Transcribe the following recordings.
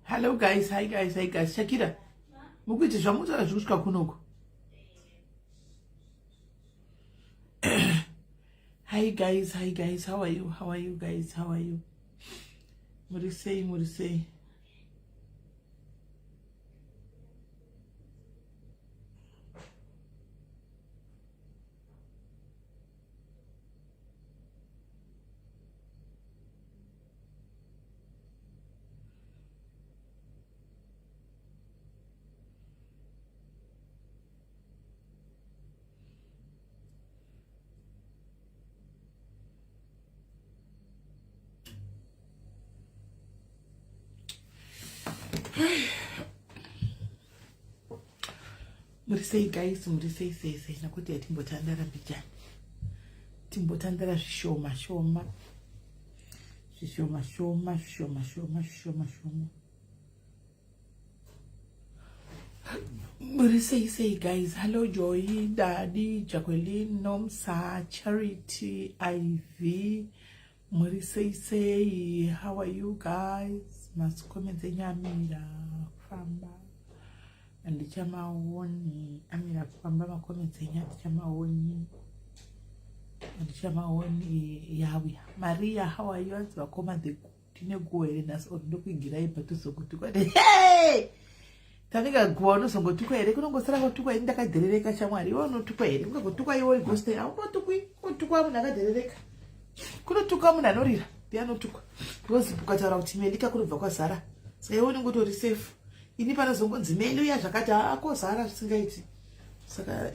Hello guys, hi guys, Shakira. Mukuti zvamutaura zvikusvika kunoku. Hi guys, how are you? How are you guys? How are you? Murisei. Murisei guys, sei nakuti timbotandara bijani. Timbotandara zvishoma. Murisei guys. Hello Joy, Daddy, Jacqueline, Nomsa, Charity, Ivy. Murisei, how are you guys? Masikomedze nyamira kufamba. Andichamaoni amira kufamba makomedze nyamira andichamaoni yauya. Maria, how are you? Anzi vakoma tine guwa here nhasi ndokuigira imba tozokutukwa. Hey! Tavika guwa unozongotukwa here kunongosara kutukwa ini ndakadherereka shamwari. Iwe unotukwa here kungotukwa iwe gospel aunotukwi kutukwa munhu akadherereka. Kunotukwa munhu anorira ndianotukwa. Rozipuka taura kuti Melika kunobva kwazara. Saka iwe unenge utori safe. Ini panozongonzi Meli uya zvakati akozara zvisingaiti. Saka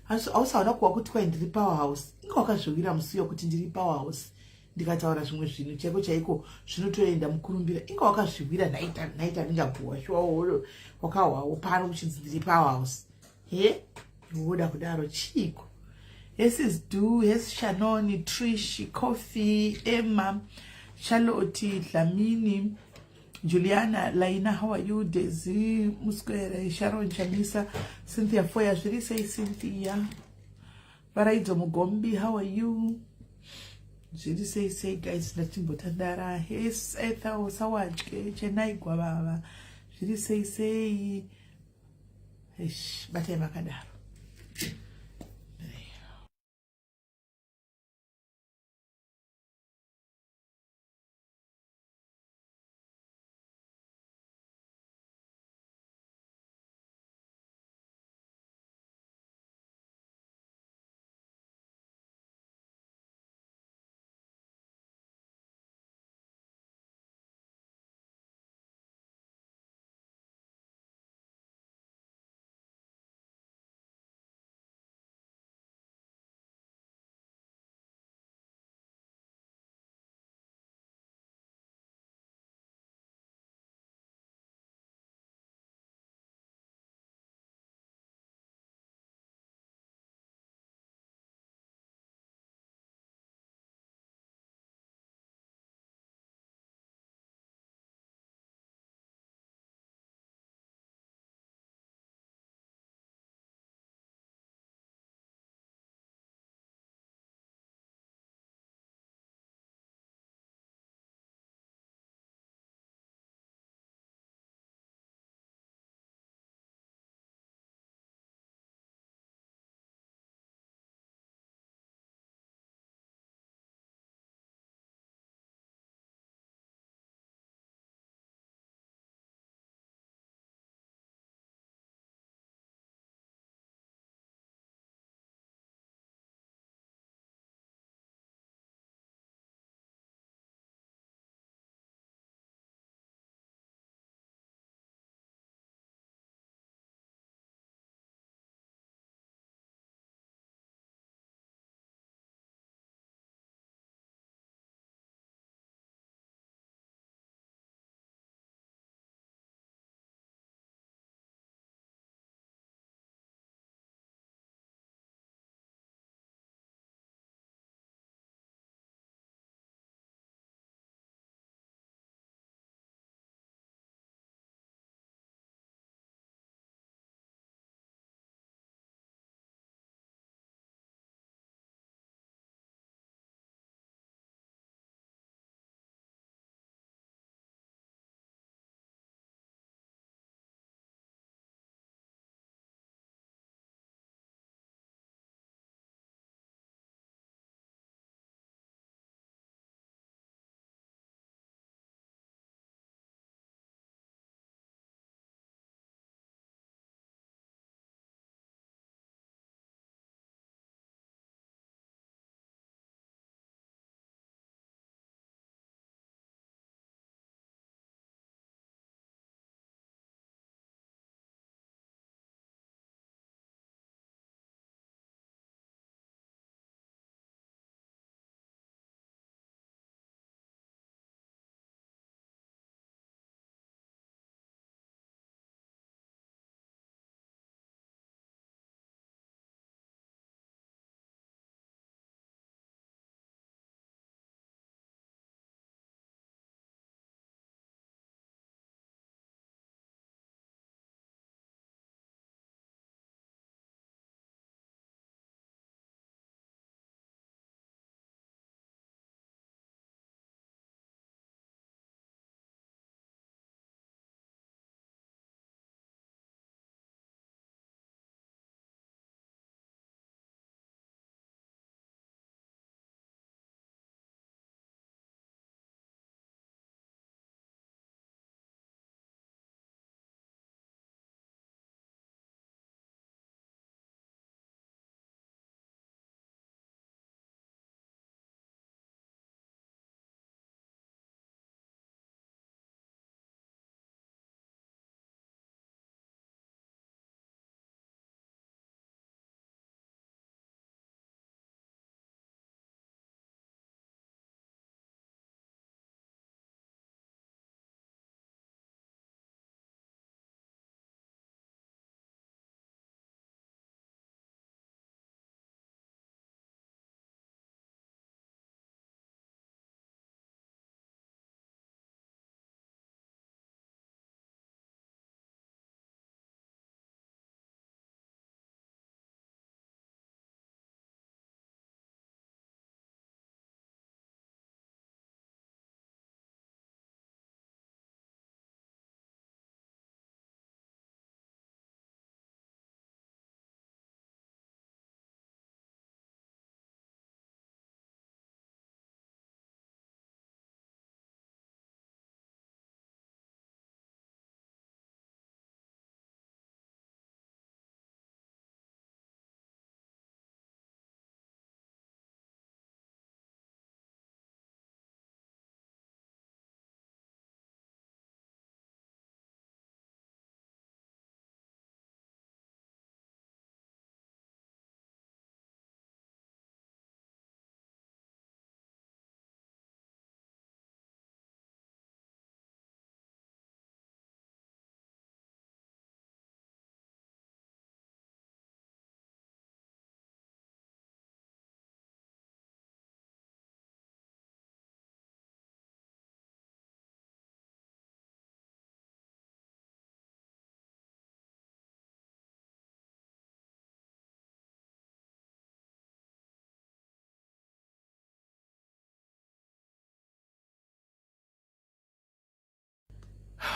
hausaona kuwa kuti kwai ndiri powerhouse. Inga wakazvowira musiyo kuti ndiri powerhouse. Ndikataura zvimwe zvinhu chaiko zvinotoenda mukurumbira. Inga wakazviwira naita ndingapuwa shuwa wakawawo pano uchinzi ndiri powerhouse. He? Woda kudaro chiko. Yes is Do, yes Shanoni, Trish, Coffee, Emma, Charlotte, Dlamini, Juliana, Laina, how are you? Daisy, Musquere, Sharon, Janisa, Cynthia Foya, say Cynthia, Varaizo Mugombi, how are you? Say guys, nothing but Andara, yes, Etha, Sawaj, Chennai, Guava, say, Batema Kadar.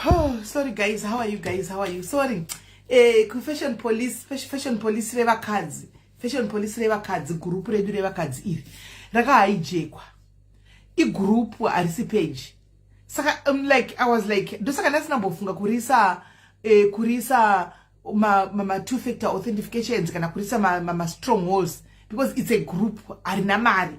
Oh, sorry guys, how are you guys? How are you? Sorry. Fashion police revakadzi. Fashion police revakadzi group redu revakadzi iri. Rakahijackwa. Group arisi page. Saka I was like, ndosaka ndasinambofunga kurisa ma two factor authentications kana kurisa ma strongholds because it's a group arina mari.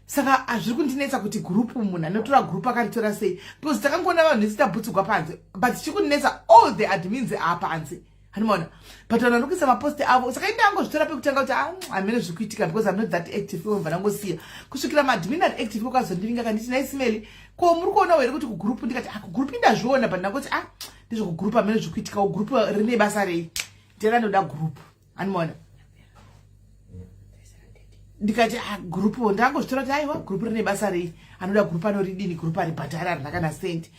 Saka azviri kundinetsa kuti group munhu anotora group akaritora sei because takangona vanhu vesitabhutsugwa panze but chikundinetsa all the admins apanze hanimona but vanhu vanokuisa mapost avo saka indangozvitora pekutanga kuti hamene zviri kuitika because I'm not that active omva ndangosiya kusvikira maadmin ari active kwakazondivinga kanditi naisimeli ko muri kuona here kuti kugroup ndikati kugroup indazviona but ndangoti ndizvo kugroup hamene zviri kuitika kugroup rine basa rei ndingandoda group hanimona ndikati group ndangozvitora kuti aiwa group rine basa rei anoda group anoridini group ari bhadhara arina kana sendi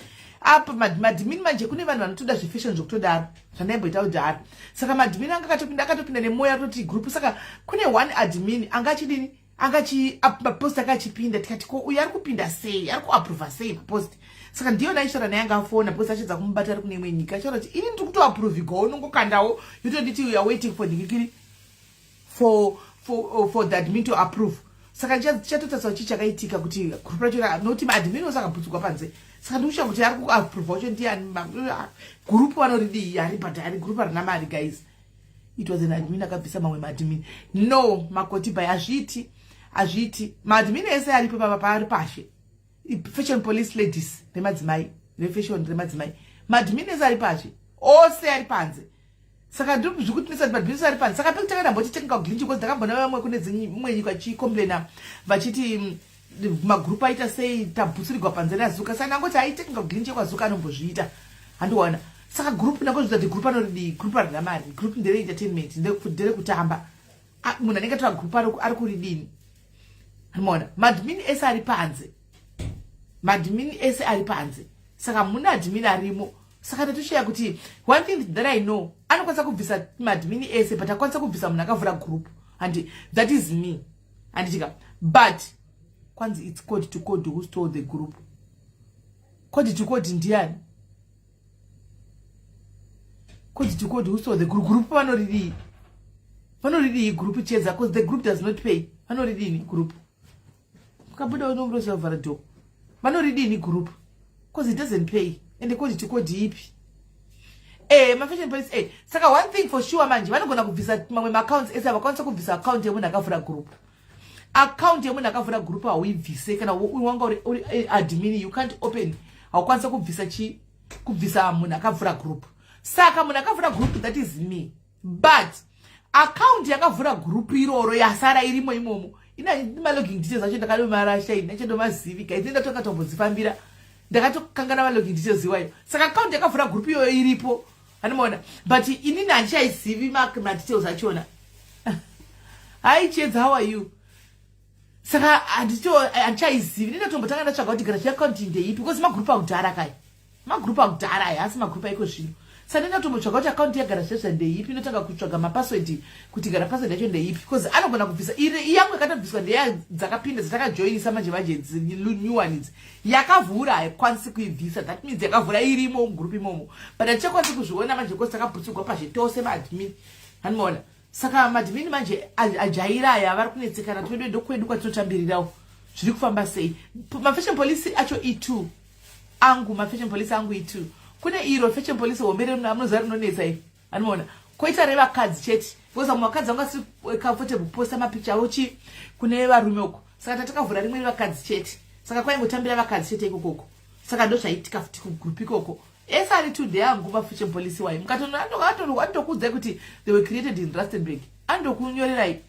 apa madmin manje kune vanhu vanotoda zvefashion zvokutodaro zvandaimboita kudhara saka madmin anga akatopinda nemoya toti group saka kune one admin angachidini mapost akachipinda tikati ko uyu ari kupinda sei ari kuaprova sei mapost saka ndiyona ishora naye angafona because achidza kumubata ari kune imwe nyika achora kuti ini ndiri kutoaprovigawo unongokandawo yotonditi you are waiting for ndikikiri for the admin to approve saka chatotasawo chichakaitika kuti group racho noti maadmin osakabhutsugwa panze saka ndikusha kuti ari kuapprove wacho ndiani group vanoridii ari bhadhari group harina mari guys. It was an admin akabvisa mamwe maadmin no makotibai azviti maadmin ese aripo papa paari pashe fashion police ladies remadzimai refashion remadzimai maadmin ese ari pashe ose ari panze saka ndiri zvikutinisa maadmin ese ari panze saka pekutanga ndamboti technical glitch because ndakambona vamwe kune dzimwe nyika vachicomplaina vachiti magroup aita sei tabhutsurigwa panze nazuka saka ndangoti hai technical glitch kwazuka anombozviita handiwana saka group ndangozvidza kuti group anoridii group harina mari group ndere entertainment ndere kutamba munhu anenge tora group ari kuridini handiona madmin ese ari panze saka muna admin arimo saka ndatoshaya kuti one thing that I know anokwanisa kubvisa madmin ese but akwanisa kubvisa munhu akavhura group and that is me handitika but kwanzi it's code to code who stole the group code to code ndiani code to code who stole the group vanoridii group chedza because the group does not pay vanoridini group kabuda unomrosavhara do vanoridini group because it doesn't pay and code to code ipi mafashion police saka one thing for sure manje vanogona kubvisa mamwe maaccounts ese avakwanisa kubvisa account yemunhu akavhura group account yemunhu akavhura group hauibvise kana wanga uri admin you can't open haukwanisa kubvisa munhu akavhura group saka munhu akavhura group that is me but account yakavhura group iroro yasara irimo imomo ina malogin details acho ndakadomarasha ini achandomazivi guys ndatokatombodzifambira ndakatokangana malogin details iwayo saka account yakavhura group iyoyo iripo handimaona but inini handichaizivi madetails achona hai chedza how are you saka handichaizivi ndinatombotanga ndatsvaga kuti gara chiaccount ndeipi because magroup akudhara kai magroup akudhara haasi magroup aiko zvino saka ndinatombotsaga kuti account yagara zvesva ndeipi inotanga kutsvaga mapassword kuti gara password yacho ndeipi because anogona kubvisa yangu yakatobviswa ndeya dzakapinda dzatakajoinisa manje new ones yakavhura haikwanisi kuibvisa that means yakavhura irimo mugroup imomo but hatichakwanisi kuzviona manje because takabhutsugwa pashe tose maadmin handimaona saka maadmin manje ajaira aya vari kunetsekana twedu ndokwedu kwatinotambirirawo zviri kufamba sei mafashion police acho e2 mafashion police angu e2 kune iro fashion police hombere munoziva rinonetsa ivi handimaona koita revakadzi chete because vamwe vakadzi vangasi comfortable kuposta mapicha avo kune varume uko saka tatakavhura rimwe revakadzi chete saka kwaingotambira vakadzi chete ikokoko saka ndo zvaitika futi kugroup ikoko ese ari today angu mafashion police wayo mukatokudzai kuti they were created in Rustenburg andokunyorerai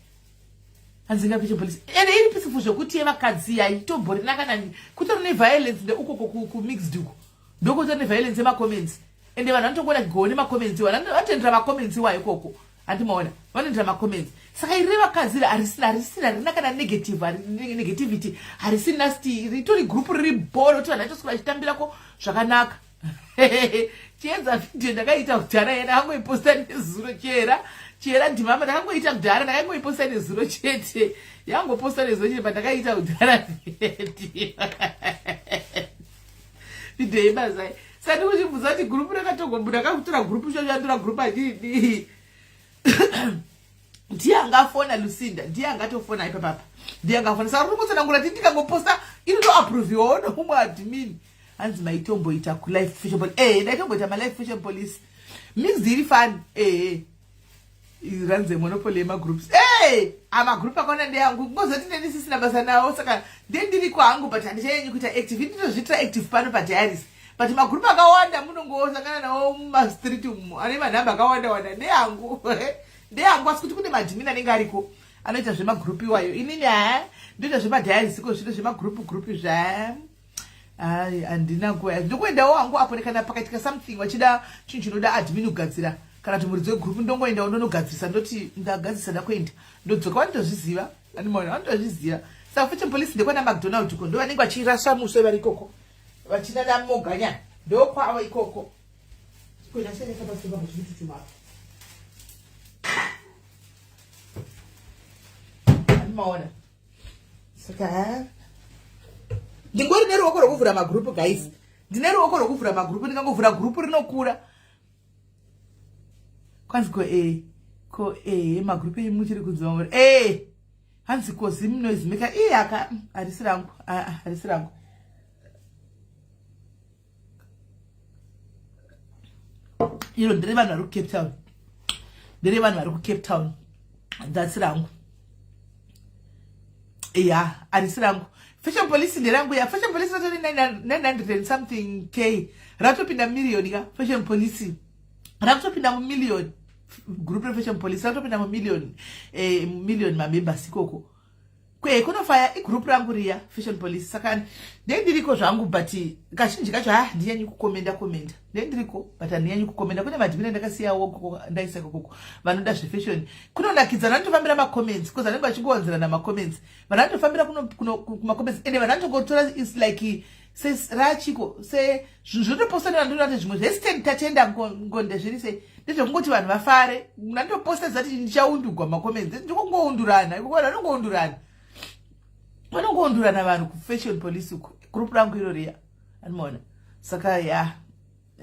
hanzinga fashion police ende iri peaceful zvokuti yevakadzi yai tomborina kana kutori neviolence neukoko kumixed uko ndokutori neviolence yemacomments ende vanhu vanotongona gone macomments vanotendera macomments wayo ikoko handimaona vanotendera macomments saka iri revakadzi harisina kana negativity harisina nasty ritori group riri boro kuti vanhu vachoswera vachitambirako zvakanaka chiedza video ndakaita kudhara yena akangoiposta nezuro chera ndimama ndakangoita kudhara ndakangoiposta nezuro chete yangoposta nezuro chete pandakaita kudhara video ibazai sati kuchibvunza kuti gurupu rakatogobuda kakutora gurupu shoshandura gurupu adii ndiye angafona Lucinda, ndiye angatofona ipapapa, ndiye angafona. Saka rumutsanangura kuti ndikangoposta inotoapproviwawo nomumwe admin hanzi maitomboita kulife fashion police. Ndaitomboita malife fashion police mixed iri fun. Runs a monopoly groups. Amagroup akaona ndeyangu ngozoti ndisisina basa nawo, saka ndendiri kwangu but handichenyi kuita active. Ndinozvitra active pano padiaries, but magroup akawanda munongosangana nawo mumastreet umu ane manhamba akawanda wanda ndeyangu ndeyangu asi kuti kune madhimini anenge ariko anoita zvemagroup iwayo. Inini ndoita zvemadiaries iko zvino zvemagroup handina kuya ndokuendawo wangu apo kana pakaitika something wachida chinhu chinoda admin kugadzira kana kuti muridzi wegroup ndongoendawo ndonogadzirisa ndoti ndagadzirisa ndakuenda ndodzoka vanotozviziva animaona vanotozviziva. Saka fashion police ndekwana McDonald uko ndo vanenge vachirasva muswe vari ikoko vachinana moganya ndokwavo ikoko kuenda senesabasimba muchimututumapo animaona. Saka ndingori neruoko rwokuvhura magroup guys, ndine ruoko rwokuvhura magroup. Ndingangovhura group rinokura kwanzi ko magroup emuchiri kunzwa muri hanzi kozi munoise maker aka harisi rangu iro ndine vanhu vari kuCape Town, ndine vanhu vari kuCape Town ndatsi rangu harisi rangu. Fashion police nderangu ya fashion police ratori 900 and something k ratopinda million ka fashion police ratopinda mu million group of fashion police ratopinda mu million members ikoko kwe kunofaya igroup rangu riya fashion police. Saka ndendiriko zvangu but kazhinji kacho ndiyanyi kukomenda ndendiriko but ndiyanyi kukomenda. Kune madhimini ndakasiyawo koko ndaisa koko vanoda zvefashion kunonakidza vanotofambira macomments because vanenge vachingowanzirana macomments vanotofambira kumacomments ende vanotongotora is like says rachiko se zvotoposta nevanhu zvimwe zvestand tatenda ngonde zviri sei ndezvekungoti vanhu vafare nandoposta zati ndichaundurwa macomments ndikongoundurana ikoko vanongoundurana vanhu kufashion police uko group rangu iro riya animaona. Saka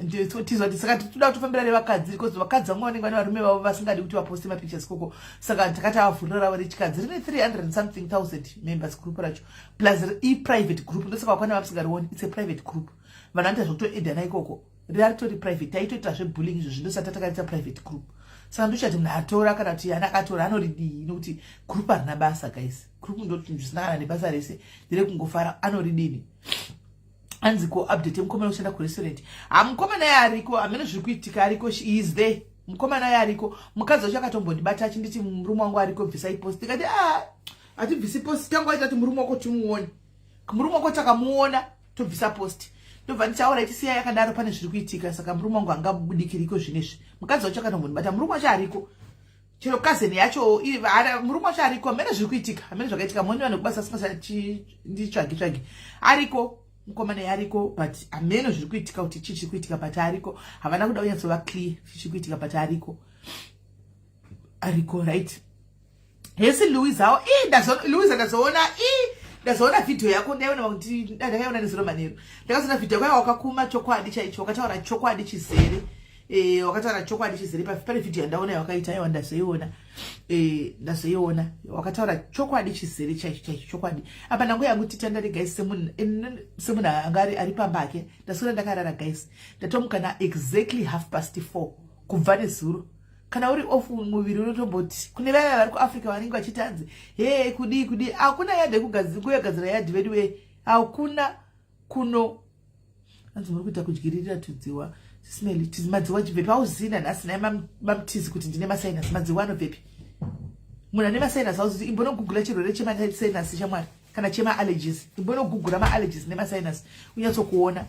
nditizwa kuti saka toda kutofambira nevakadzi because vakadzi vamwe vanenge vane varume vavo vasingadi kuti vaposte mapictures koko. Saka takati avhurira ravo rechikadzi rine 300 and something thousand members group racho plus private group ndosaka vakwana vamusingarioni it's a private group vanhu vanoita zvokutoedhana ikoko ritoritori private taitoita zvebullying izvo zvindosati takaita private group. Saka ndochati munhu atora kana kuti ana akatora anoridii nokuti group harina basa guys. Group ndoti zvisinakana nebasa rese ndire kungofara anoridini hanzi ko update mukomana ushanda kurestaurant mukomana yariko amene zviri kuitika ariko she is there mukomana yariko mukadzi wacho akatombondibata achinditi murume wangu ariko bvisa ipost tikati atibvisi post tangu aita kuti murume wako timuone murume wako takamuona tobvisa post ndobva ndichaura ichisiya yakadaro pane zviri kuitika. Saka murume wangu angabudikiriko zvinezvi mukadzi wacho akatombondibata murume wacho ariko chero kazeni yacho murume wacho ariko amene zviri kuitika amene zvakaitika moni vanhu kubasa singasati nditsvagi ariko mukomana yariko but ameno zviri kuitika kuti chiri kuitika but ariko havana kuda kunyatsova clear chiri kuitika but ariko right. Hesi Louise hawo Louise ndazoona video yako ndaiona kuti ndakaiona nezero manero ndakazoona video yako wakakuma chokwadi chaicho wakataura chokwadi chizere wakataura chokwadi chizere pane video yandaona yakaita iwa ndazoiona wakataura chokwadi chizere chaicho chokwadi apa ndangu yangu titandari guys semunhu angari ari pambake ndasora ndakarara guys ndatomuka na exactly 4:30 kubva nezuro kana uri off muviri unotomboti kune vaya vari kuAfrica vanenge vachitanzi kudi hakuna yadhe kugadzira yadhi vedu hakuna kuno anzi muri kuita kudyiririra tudziwa smell madziwa chibvepi auzina nhasi naye mamutizi kuti ndine masinus madziwa anobvepi munhu ane masinus auzivi imbonogugula chirwere chemasinus chamwari kana chemaallergies imbonogugura maallergies nemasinus unyatsokuona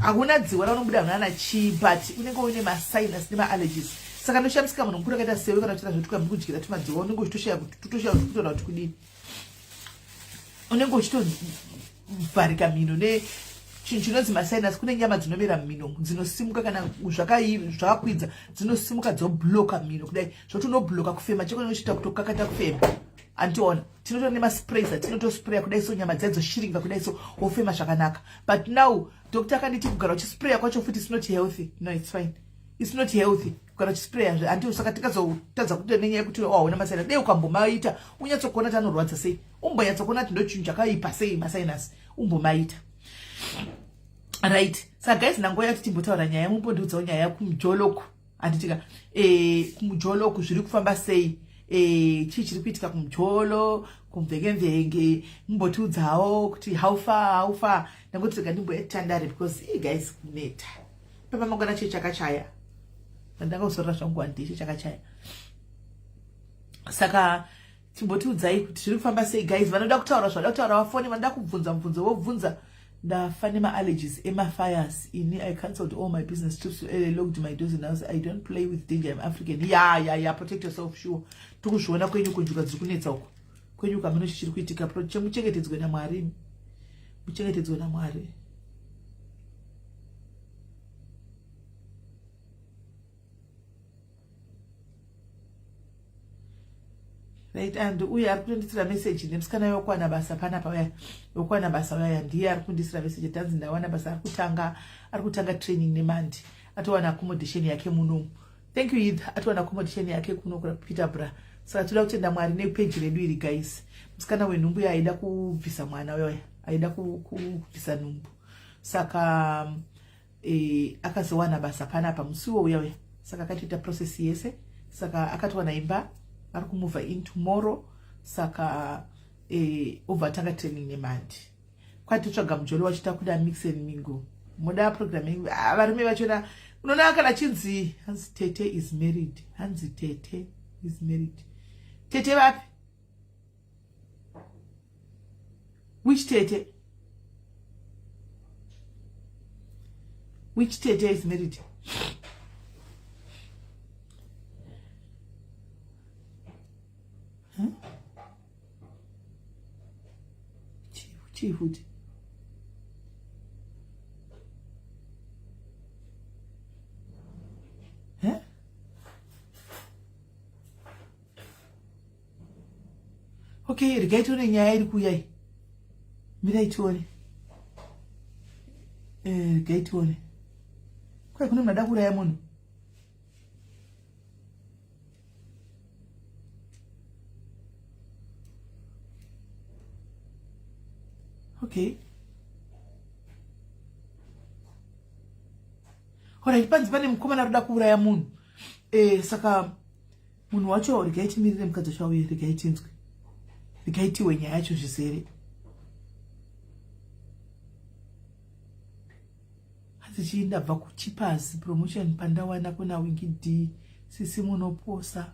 hakuna dziwa raunobuda mnana chii but unenge uine masinus nemaallergies. Saka ndoshamisika munhu mukuru akaita sewe kana kuchita zvotuka mukudyira tumadziwa unenge uchitoshaya kutotora kuti kudini unenge uchitovharika mhino nechinhu chinonzi masinus. Kune nyama dzinomera mhino dzinosimuka kana zvakakwidza dzinosimuka dzobloka mhino kudai zvoti unobloka kufema cheko uchiita kutokakata kufema antiona tinoto nemasprays atinotospray kudai so nyama dzaidzo shiringa kudai so wofema zvakanaka. But now doctor akanditi kugara uchispraya kwacho futi it's not healthy. No, it's fine, it's not healthy kugara uchispraya anti saka tikazotadza kuti nenyaya yekuti waona masainasi dei ukambomaita unyatsokuona kuti anorwadza sei, umbonyatsokuona kuti ndochinhu chakaipa sei masainasi umbomaita. Right, saka guys nangoya kuti timbotaura nyaya mumbondiudzawo nyaya kumujoloku anditika kumujoloku zviri kufamba sei, chii chiri kuitika kumujolo kumvenge mumbotiudzawo kuti how far nangoti tika ndimboyatandare because guys kuneta papa mangwana chii chakachaya ndangausorora zvangu handishe chakachaya. Saka timbotiudzai kuti zviri kufamba sei guys. Vanoda kutaura zvada kutaura wafoni, vanoda kubvunza mubvunzo wobvunza. Ndafane ma-allergies ema-fires ini I cancelled all my business trips, locked my doors in house. I don't play with danger, I'm African. Yeah, protect yourself, sure. Tukuzviona kwenyu kunjuka dziri kunetsa uko kwenyu kamino chichiri kuitika muchengetedzwe naMwari, muchengetedzwe naMwari. Right, and uye ari kundisira message nemusikana yokwana basa panapa uya yokwana basa uya ndiye ari kundisira message tanzi ndawana basa ari kutanga training nemandi atowana accommodation yake muno. Thank you Id, atowana accommodation yake kuno kwa Peterborough. Saka toda kutenda Mwari nepage redu iri guys. Musikana wenhumbu yaida kubvisa mwana uya aida kubvisa nhumbu. Saka akazowana basa panapa musiwo uya uya. Saka akatoita process yese. Saka akatowana imba ari kumove in tomorrow. Saka overtanga training nemandi kwatotsvaga mujolo wachita kuda mix and mingle moda programming varume vachona unoona akana chinzi hanzi Tete is married. Hanzi Tete is married. Tete vapi? Which Tete? Which Tete is married? Chief. Huh? Okay, rigaitone nyaya iri kuyai. Miraitone. Rigaitone. Kwa kuna mnada kuraya munhu. Okay. Alright, panzi pane mukomana roda kuuraya munhu. Saka munhu wacho rigaichimirire mukadzi wacho uye rigaitinzwe. Rigaitiwe nyaya yacho zvizere. Hanzi chiindabva kuchipazi promotion pandawana kuna Winky D. Sisi munoposa.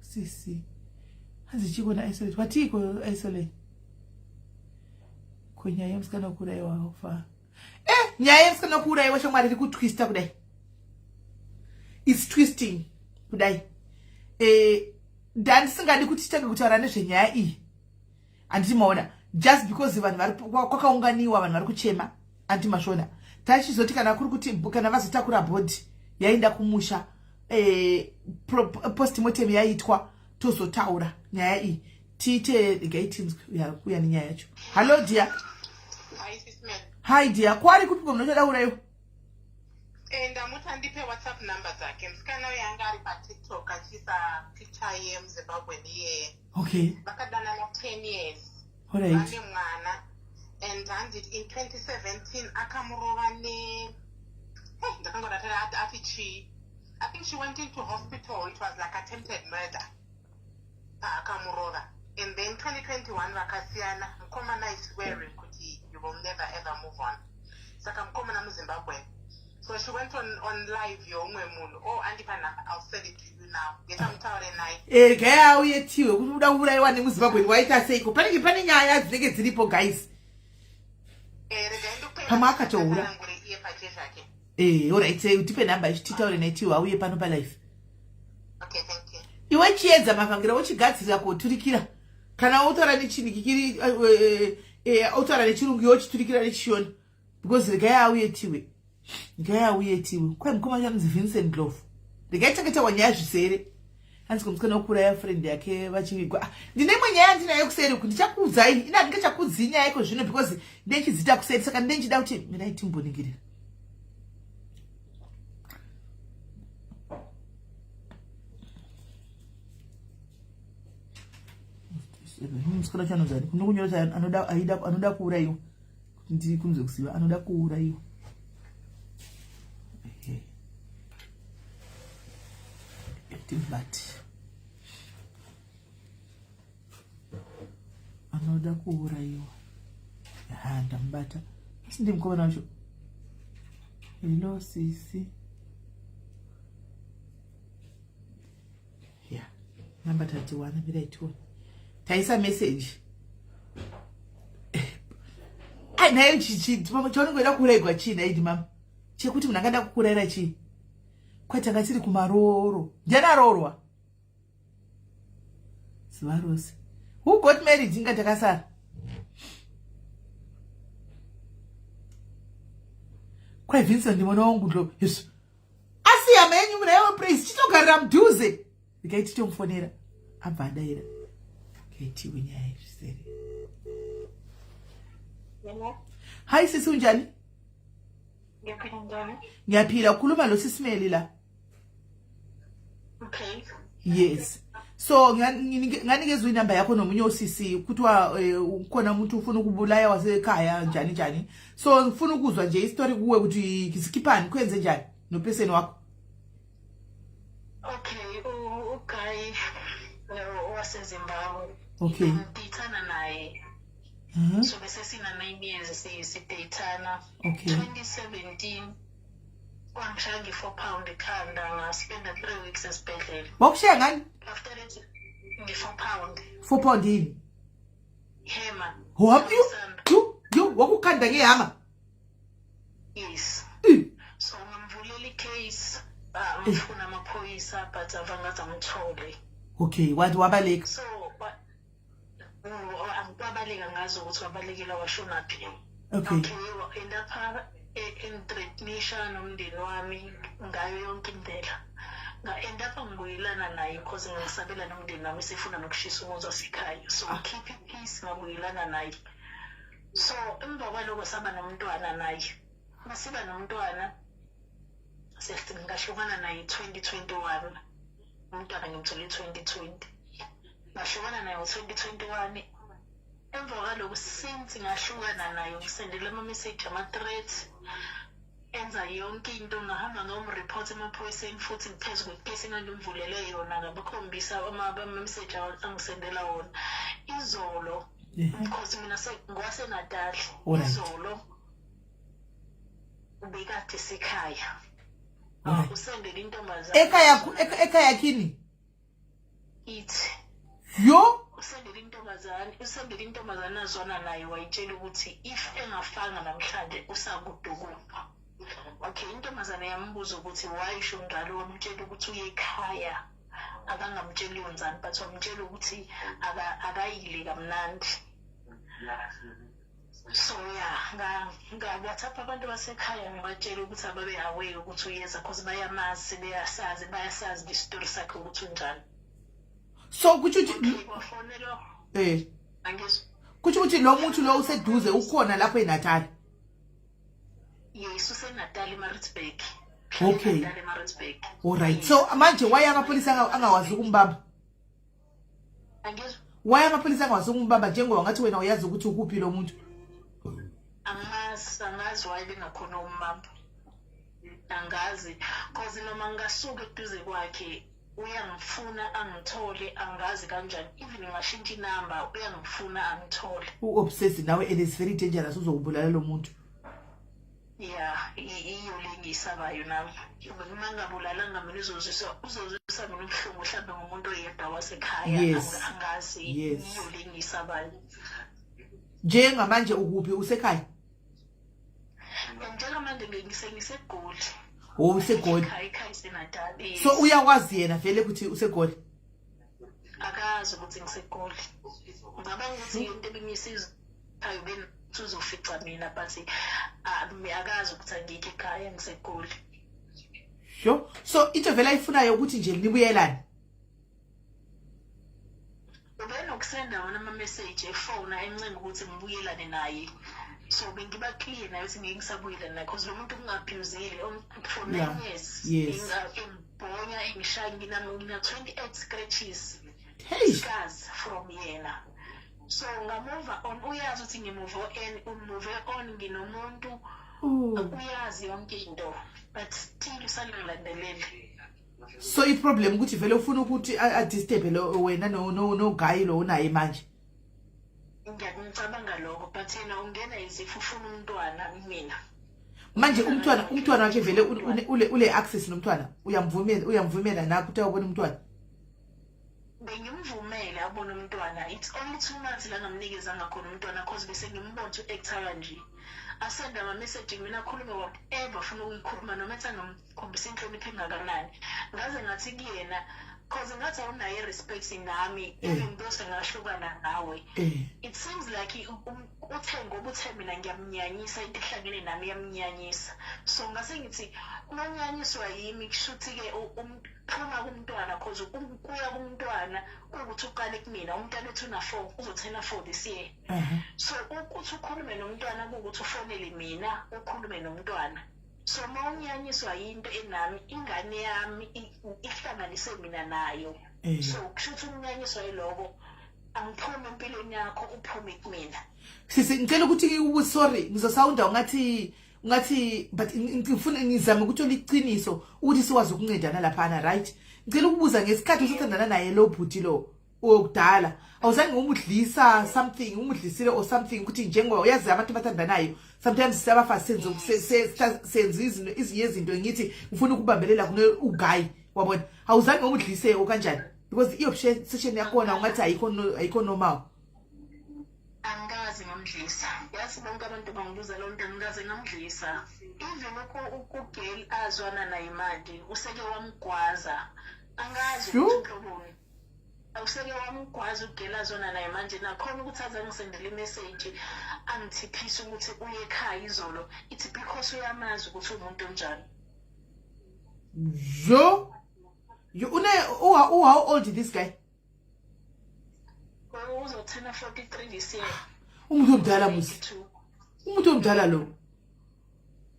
Sisi. Hanzi chikona isolate. Watiko isolate. Nyaya yemusikana kuraiwa ufa. Nyaya yemusikana kuraiwa shamwari iri kutwista kudai. It's twisting kudai. Ndandisingadi kuti titange kutaura nezvenyaya iyi. Anditi maona just because vanhu vari kwakaunganiwa vanhu vari kuchema anti mashona. Tachizoti kana kuri kuti kana vazotakura body yaenda kumusha postmortem yaitwa tozotaura nyaya iyi. Tiite gaitins kuya nenyaya yacho. Hello dear. Hi dear, kwari kupi munotoda urayo? Ndamutandipe WhatsApp number dzake. Musikana yanga ari pa TikTok achisa picture yemuZimbabwe niye. Okay. Vakadana na 10 years. Alright. Vane mwana. And in 2017 akamurova ne ndakangoda ati chi. I think she went into hospital. It was like attempted murder. Akamurova. And then 2021 vakasiyana. Mukomana is swearing kuti you will never ever move on. Saka mukomana muZimbabwe. So she went on live yomwe munhu. Oh andipana, I'll send it to you now. Ngeta mutaure naye. Gaya uyetiwe kuti uda kuraiwa nemuZimbabwe waita seiko. Pane nyaya dzinenge dziripo guys. Kama akatoura. Alright, utipe number ichitaure naitiwa uye pano pa live. Okay, thank you. Iwe chiedza mapangira wochigadzira koturikira. Kana utora nechinikikiri utora nechirungu yochiturikira nechishona. Because gaya uyetiwe. Gaya uyetiwe. Kwa mkoma chanzi Vincent Glove. Rigaitangeta wanyaya zvisere. andizikomukana okura ya friend yake vachivigwa ndinemwe nyaya ndinayo kuseri uku ndichakuudzai ina ndingachakudzi nyaya iko zvino because ndechidzita kuseri saka ndenchida kuti mirai timboningirira musikana chanozani kuno kunyora anoda kuurayiwa ndiri kunze kuziva anoda kuurayiwa but anoda kuurayiwa ndambata asi ndimukoma nacho hello sisi namba 31 mirai tione taisa message nayo chaunongoida kuurayirwa chii naidi mama chekuti munhu angada kukurayira chii kwatanga tiri kumaroro ndianarorwa zuva rose who got married inga takasara kwai Vincent mwana wangu ndo yesu asi hama yenyu munayewo praise chitogarira mudhuze ndikaiti tomufonera abva adaira kaitiwe nyaya zvisere hai sisi unjani ngiyaphila ukhuluma lo sisimeli la Okay. yes so nganikezwe inamba yakho nomunye osisi kuthiwa ukhona umuntu ufuna ukubulaya wasekhaya njani njani so ngifuna ukuzwa nje istory kuwe ukuthi kisikiphani kwenze njani nopeseni wakho Okay, uguy waseZimbabwe. Okay. Ngithana naye. So bese sina 9 years sidatana. Okay. 2017 wangishaya nge-4 ekhanda ngaspenda 3 weeks esibhedlela. wakushaya ngani After that nge-4 £4 yini hema. wakukhanda ngehama Yes. So ngamvulela icase ngifuna amaphoyisa but avangaza amthole. okay wathi wabaleka So angibabaleka ngazo ukuthi wabalekela washonaphi. Okay. Enda phaka entreatnisha nomndeni wami ngayo yonke indlela. Enda pha ngibuyelana naye because ngisabela nomndeni wami sifuna nokushisa umuzi wasekhaya. So keep peace ngabuyelana naye. So emva kwaloko saba nomntwana naye. Masiba nomntwana ngashukana naye 2021. Umntwana ngimthole 2020. Ngashukana naye ngo-2021. Emva kwaloko since ngashukana naye ngisendele ama-message ama-threats enza yonke into ngahamba ngomreport emaphoyiseni futhi ngiphezu kwekesi engangimvulele yona ngabakhombisa ama-message angisendela wona izolo because mina ngwasenatali izolo ubekade sekhaya usendele intombazane ekhaya kini ithi yo usendele intombazane azwana naye wayitshela ukuthi if engafanga namhlanje usakudukupa. Okay, intombazane yambuza ukuthi wayisho njalo wamtshela ukuthi uye ekhaya akangamtsheli yonzani but wamtshela ukuthi akayile kamnandi. So ngabathatha abantu basekhaya ngibatshela ukuthi ababe aware ukuthi uyeza because bayamazi bayasazi isitori sakhe ukuthi unjani. So kutsho ukuthi kutsho ukuthi lo muntu lo useduze ukhona lapho eNatali. Yes, useNatali eMaritzburg. Okay. Natali eMaritzburg. All right. So manje why amapolisa angawazi ukumbamba? Angizwa. Why amapolisa angawazi ukumbamba njengoba ngathi wena uyazi ukuthi ukuphi lo muntu? Angazi why bengakhona umbamba. Angazi because noma ngasuka eduze kwakhe uyangifuna angithole angazi kanjani even ngashintsha inamba uyangifuna angithole. Uobsessed nawe and it's very dangerous uzokubulala lo muntu. Yeah, iyo lengisabayo nami. Uma ngabulalanga mina uzozisa mina ubuhlungu mhlawumbe ngomuntu oyedwa wasekhaya angazi iyo lengisabayo. Njengamanje ukuphi usekhaya? Njengamanje ngiseGoli. UseGoli. Ekhaya eNatali. So uyakwazi yena vele ukuthi useGoli? Akazi ukuthi ngiseGoli. Ngicabanga ukuthi into ebengisiza ayo uzofica mina but akazi ukuthi angikho ekhaya ngiseGoli. Sho so into vele ayifunayo ukuthi nje nibuyelane. ukusenda wona ama-message efona encenga ukuthi ngibuyelane naye. So bengiba clear naye ukuthi ngeke ngisabuyelane naye because lo muntu ungaphuzile for 9 years. Ngibhonya engishaya ngina 28 scratches. Scars from yena. So ngamove on uyazi ukuthi ngimove on nginomuntu uyazi yonke into but still usalangilandelele. So iproblem ukuthi vele ufuna ukuthi adisturb lo wena no guy lo unaye manje. Ngiyacabanga lokho but yena ungena izifo ufuna umntwana mina. Manje umntwana wakhe vele ule access nomntwana uyamvumela na ukuthi awubone umntwana. Bengimvumele abone umntwana. It's only 2 months la ngamnikeza ngakhona umntwana cause bese ngimbona u-actor nje. Asenda ama-message mina akhulume whatever afuna ukuyikhuluma noma ethi angimkhombisa inhlonipho engakanani. Ngaze ngathi kuyena cause ngathi awunaye respect nami even though sengahlukana nawe. It seems like ngoba uthe mina ngiyamnyanyisa into ehlangene nami yamnyanyisa. So ngase ngithi umanyanyiswa yimi kushuthi-ke phuma kumntwana cause kuya kumntwana ukuthi uqale kumina umntwana ethi una-4 uzothena 4 this year. So ukuthi ukhulume nomntwana kuwukuthi ufonele mina ukhulume nomntwana. So mawunyanyiswa yinto enami ingane yami ihlanganise mina nayo. So kushuthi umnyanyiswa yiloko angiphume empilweni yakho uphume kumina. Sisi ngicela ukuthi sorry ngizosawunda ngathi but ngifuna ngizame ukuthi oliqiniso ukuthi siwazi ukuncedana lapha right. Ngicela ukubuza ngesikhathi usathandana naye lo bhuti lo okudala awuzange umudlisa something umudlisile or something ukuthi njengoba uyazi abantu bathandanayo sometimes siyabafazi senze izinto ngithi ngifuna ukubambelela kuno uguy wabona awuzange umudlise okanjani because i-obsession yakhona ungathi ayikho normal. Angazi ngamdlisa yazi bonke abantu bangibuza lo nto ngikaze ngamdlisa even ukugirl azwana naye manje useke wamgwaza angazi ukuthi uhloboni awuseke wamgwaza ugirl azwana naye manje nakhona ukuthi azangisendele imessage angithiphisa ukuthi uye ekhaya izolo ithi because uyamazi ukuthi umuntu onjani. How old is this guy? Uzotena 43 this year. Umuntu omdala musi. Umuntu omdala lo.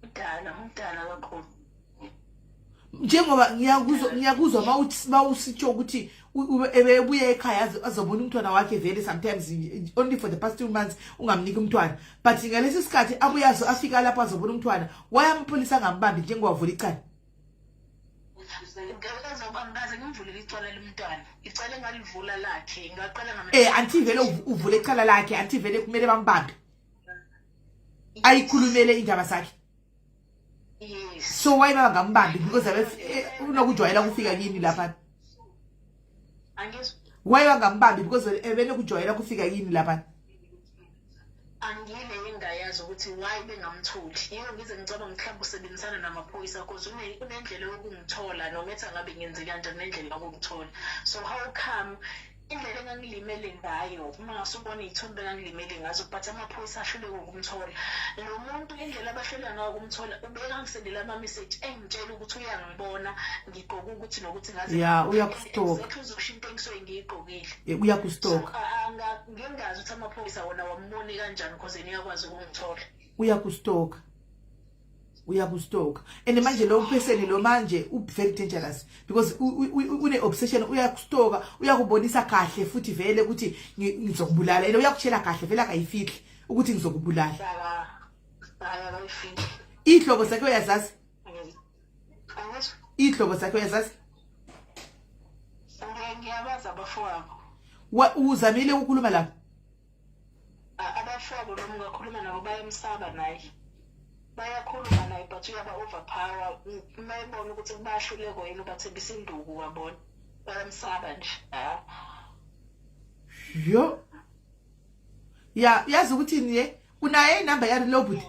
Umdala kakhulu. Njengoba ngiyakuzwa mawusitsho ukuthi ebebuye ekhaya azobona umntwana wakhe vele sometimes only for the past 2 months ungamnika umntwana but ngalesi sikhathi abuyazo afika lapha azobona umntwana why ampolisa ngambambi njengoba vula icala. Ngaze ngimvulele icala lomntwana icala engalivula lakhe ngaqala anti vele uvule icala lakhe anti vele kumele bambambe ayikhulumele indaba sakhe. Yes. So why bangambambi because unokujwayela kufika kini lapha. Why bangambambi because ebenokujwayela kufika kini lapha. Angile engayazi ukuthi why bengamtholi. Yebo ngize ngicabanga mhlawumbe usebenzisana namaphoyisa because unendlela yokungithola noma ethi ngabe ngenze kanjani nendlela yokungithola. So how come indlela engangilimele ngayo uma ngasubona izithombe engangilimele ngazo but amaphoyisa ahlule ukumthola. Lo muntu indlela abahlela ngayo ukumthola ubeka ngisendela ama-message engitshela ukuthi uyangibona ngigqoka ukuthi nokuthi ngaze uyakustoka uzoshintsha engisuke ngiyigqokile. Uyakustoka. Ngingazi ukuthi amaphoyisa wona wambone kanjani because niyakwazi ukungithola. Uyakustoka and manje lo person lo manje very dangerous because une obsession uyakustoka uyakubonisa kahle futhi vele ukuthi ngizokubulala yena uyakutshela kahle vele akayifihli ukuthi ngizokubulala. Ihlobo zakhe uyazazi? Ihlobo zakhe uyazazi? Ngiyabaza abafowabo. Uzamile ukukhuluma lapho? Abafowabo noma ungakhuluma nabo bayamsaba naye. Bayakhuluma naye but uyaba-overpower mayebona ukuthi bayahluleko yena ubathembisa induku wabona bayamsaba nje. Yazi ukuthi niye unaye inamba yalo bhuti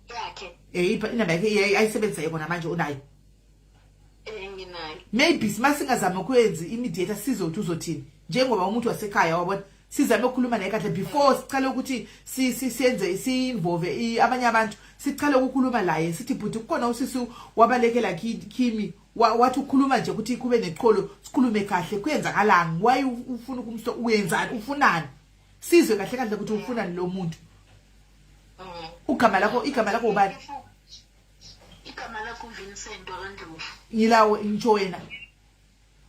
yakhe inamba yakhe ayisebenzisa yona manje unayo. Nginayo. Maybe masingazama ukwenza immediate sizothi uzothini njengoba umuntu wasekhaya wabona sizame ukukhuluma naye kahle before siqale ukuthi siyenze si-involve abanye abantu. Siqale ukukhuluma laye sithi bhuti kukhona usisi wabalekela kimi wathi ukhuluma nje ukuthi kube neqholo sikhulume kahle kuyenzakalanga why ufuna ukumso uyenzani ufunani sizwe kahle kahle ukuthi ufunani lo muntu. Igama lakho ubani? Igama lakho Vincent waNdlovu. Yilawo ngitsho wena.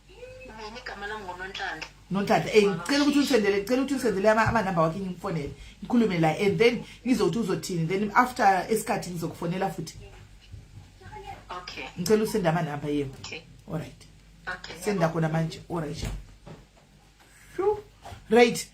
Mina igama lami ngoNonhlanhla. Nonhlanhla ngicela ukuthi usendele ama number wakhe ngimfonele ngikhulume la and then ngizothi uzothini then after esikhathi ngizokufonela futhi. Okay. Ngicela usenda ama number yebo. Okay. All right. Okay. Senda khona manje. All right. Right.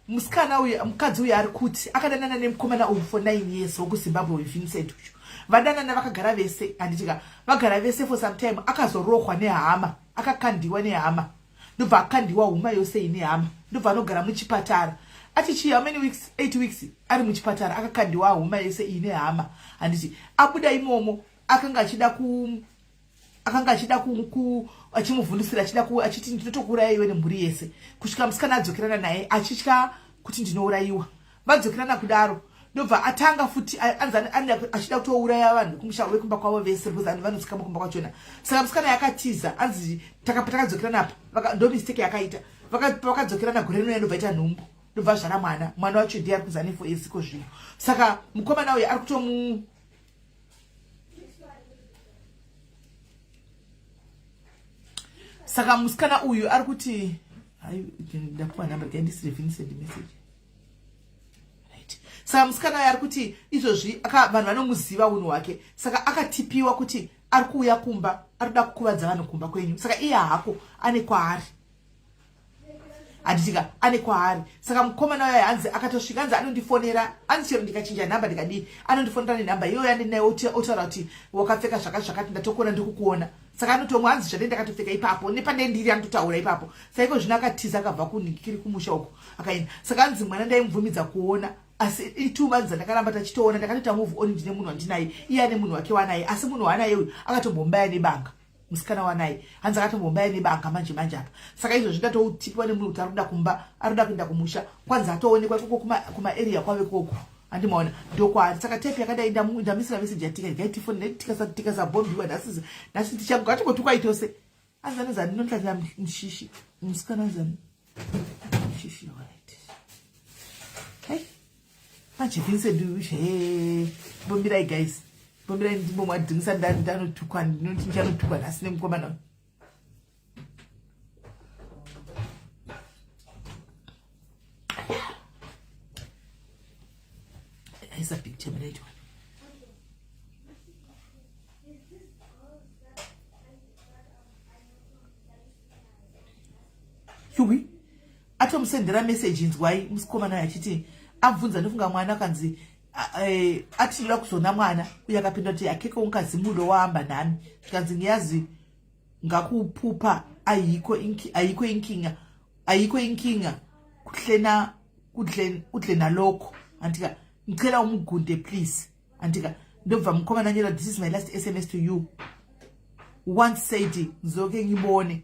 Muskana mukadzi uyu ari kuti akadanana nemukomana uyu for 9 years wokuZimbabwe weVincent uyu. Vadanana vakagara vese handitika vagara vese for some time akazorohwa nehama akakandiwa nehama ndobva akandiwa huma yose ine hama ndobva anogara muchipatara achichi how many weeks 8 weeks ari muchipatara akakandiwa huma yose ine hama handiti abuda imomo akanga achida achimuvhundusira achiti ndinotokuuraya iwe nemhuri yese kusvika musikana adzokerana naye achitya kuti ndinourayiwa. Vadzokerana kudaro ndobva atanga futi achida kutouraya vanhu kumusha wekumba kwavo vese because vanhu vanotsika mukumba kwachona. Saka musikana yakatiza anzi takadzokerana apa ndo mistake yakaita vakadzokerana gore rino ndobva ita nhumbu ndobva zvana mwana wacho ndiye ari kuzane for esiko zvino. Saka mukomana uyu ari kutomu saka musikana uyu ari kuti hayi ndapuwa number ndisire Vincent message. Right. Saka musikana uyu ari kuti izvozvi vanhu vanomuziva unhu hwake saka akatipiwa kuti ari kuuya kumba ari kuda kukuvadza vanhu kumba kwenyu saka iye hako ane kwaari handitika ane kwaari. Saka mukomana uyu hanzi akatosvika hanzi anondifonera hanzi chero ndikachinja namba ndikadii anondifonera nenhamba iyoyo yandinaye otaura kuti wakapfeka zvakati ndatokona ndikukuona. Saka anotomwa hanzi zvande ndakatopfeka ipapo nepande ndiri anototaura ipapo saiko zvino akatiza akabva kunikiri kumusha uko akaenda. Saka hanzi mwana ndaimubvumidza kuona asi 2 months ndakaramba tachitoona ndakatota move on ndine munhu wandinaye iye ane munhu wake wanaye asi munhu wanaye uyu akatombomubaya nebanga musikana wanaye hanzi akatombomubaya nebanga manje apa. Saka izvozvi ndatoutipiwa nemunhu kuti arikuda kumba arikuda kuenda kumusha kwanza atoonekwa ikoko kuma area kwave koko handimaona ndokwaari. Saka tepi yakadai ndamisira message yatika ndikaitifoni tikasabhombiwa nhasi tichangu ngatingotukwaitose anzaneza ndinotlatira mushishi musikana anzani mushishi right. Hey manje Vincent uyu bombirai guys bombirai ndimbomwadhingisa ndanotukwa ndinoti ndichanotukwa nhasi nemukomana. Here's a picture of that one. Yubi atomsendera messages why musikomana yachiti abvunza ndofunga mwana kanzi atinoda kuzona mwana uye akapinda kuti akeke unkazi mudo waamba nani tikanzi ngiyazi ngakupupa ayiko inkinga kuhlena lokho antika ngicela umugunde please antika ndobva mukomana nyela this is my last SMS to you once said ngizoke ngibone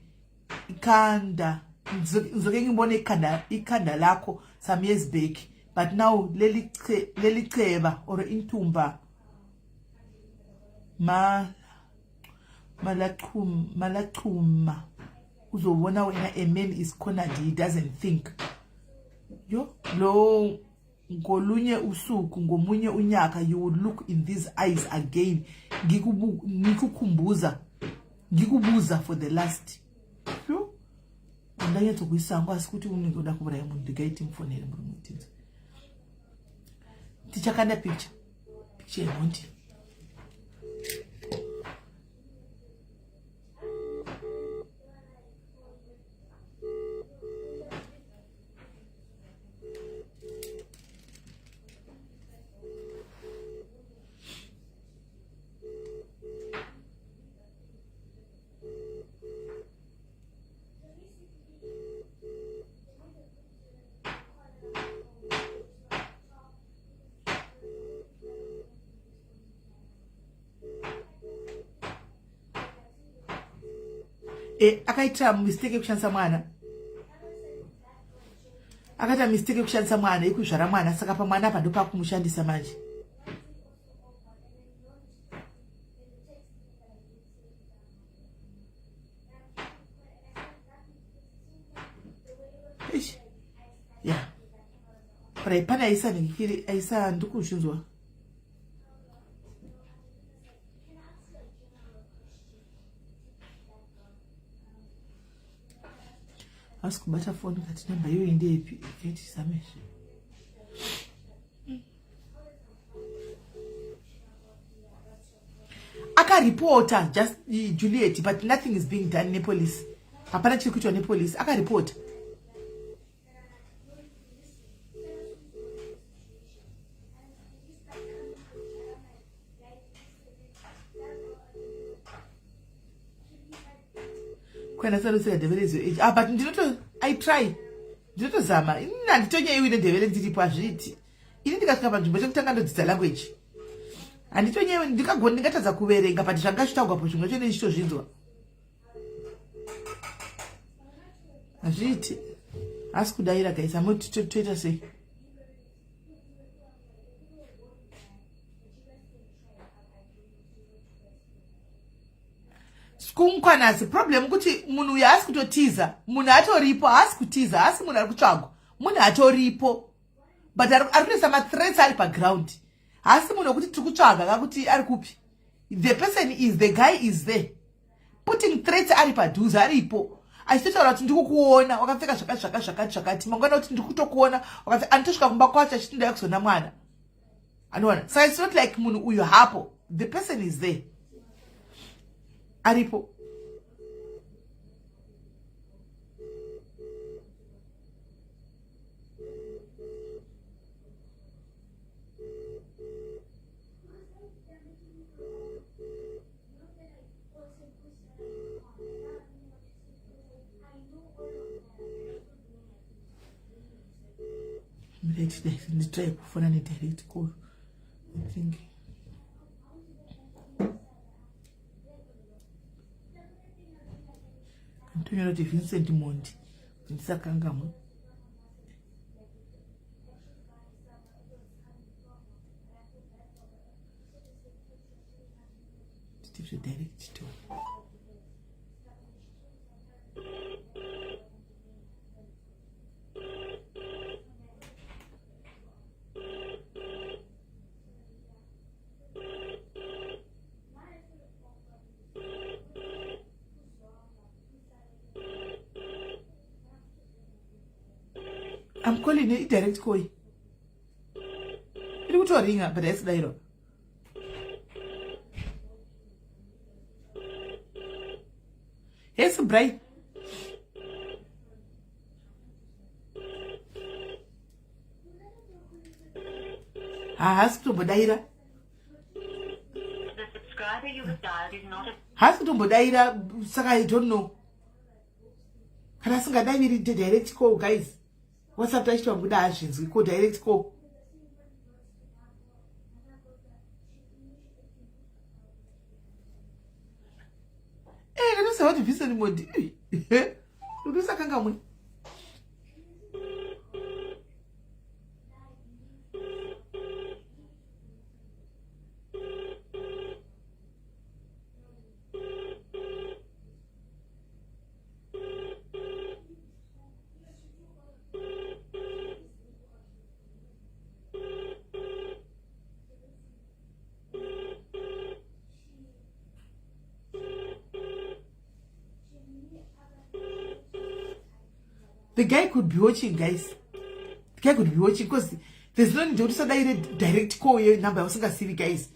ikanda lakho some years back but now leli cheba or intumba malachuma uzobona wena a man is cornered he doesn't think yo lo ngolunye usuku ngomunye unyaka you would look in these eyes again ngikubuza for the last yo ndanyetso kuisango asikuti uningoda kubura umuntu ndikaiti mfonele murumutinza tichakanda picture yemonti akaita mistake kushandisa mwana Akata mistake kushandisa mwana ikuzvara mwana saka pa mwana apa ndopa kumushandisa manje. Yeah. Para pana aisa nikiri aisa ndikushunzwa. Asikubata phone kati namba yo inde ipi kati sameshi. Aka reporter just Juliet, but nothing is being done in police. Hapana chiri kuitwa ne police. Aka report. Kwena salo se develezo. But ndinoto I try. Ndinoto zama. Ina nditonye iwi ne devele ndiripo azviti. Ini ndikasvika panzvimbo chekutanga ndodzidza language. Anditonye ndikagona ndingatadza kuverenga but zvanga zvitaugwa po zvimwe chete ndichitozvinzwa. Azviti. Asi kudaira guys, amoti toita sei. Kumkwanasi problem kuti munhu uyu asi kutotiza, munhu atoripo asi kutiza, asi munhu ari kutsvagwa, munhu atoripo but ari kuisa ma threats ari background. Asi munhu kuti tiri kutsvaga kakuti ari kupi. The person is, the guy is there putting threats ari padhuze aripo. Achitotaura kuti ndikukuona wakapfeka zvakati mangwana kuti ndikutokuona wakati anotosvika kumba kwacho achitindaya kuzona mwana. Anoona, so it's not like munhu uyu hapo, the person is there aripo. Nditrai kufona ne direct call. I think Antonyora kuti Vincent Mondi ndisakangamo. Nditipse direct to I'm calling it direct call. Iri kutoringa but it's dairo. Yes, bright. Has to bodaira. The subscriber you have dialed is not a... Has to bodaira, saka I don't know. Kana singa dairi direct call guys. What's up to buda actions? We call direct call. I don't say what if it's anymore. You do sakanga. The guy could be watching, guys. The guy could be watching because there's no need to say direct call your number. I was going to see guys.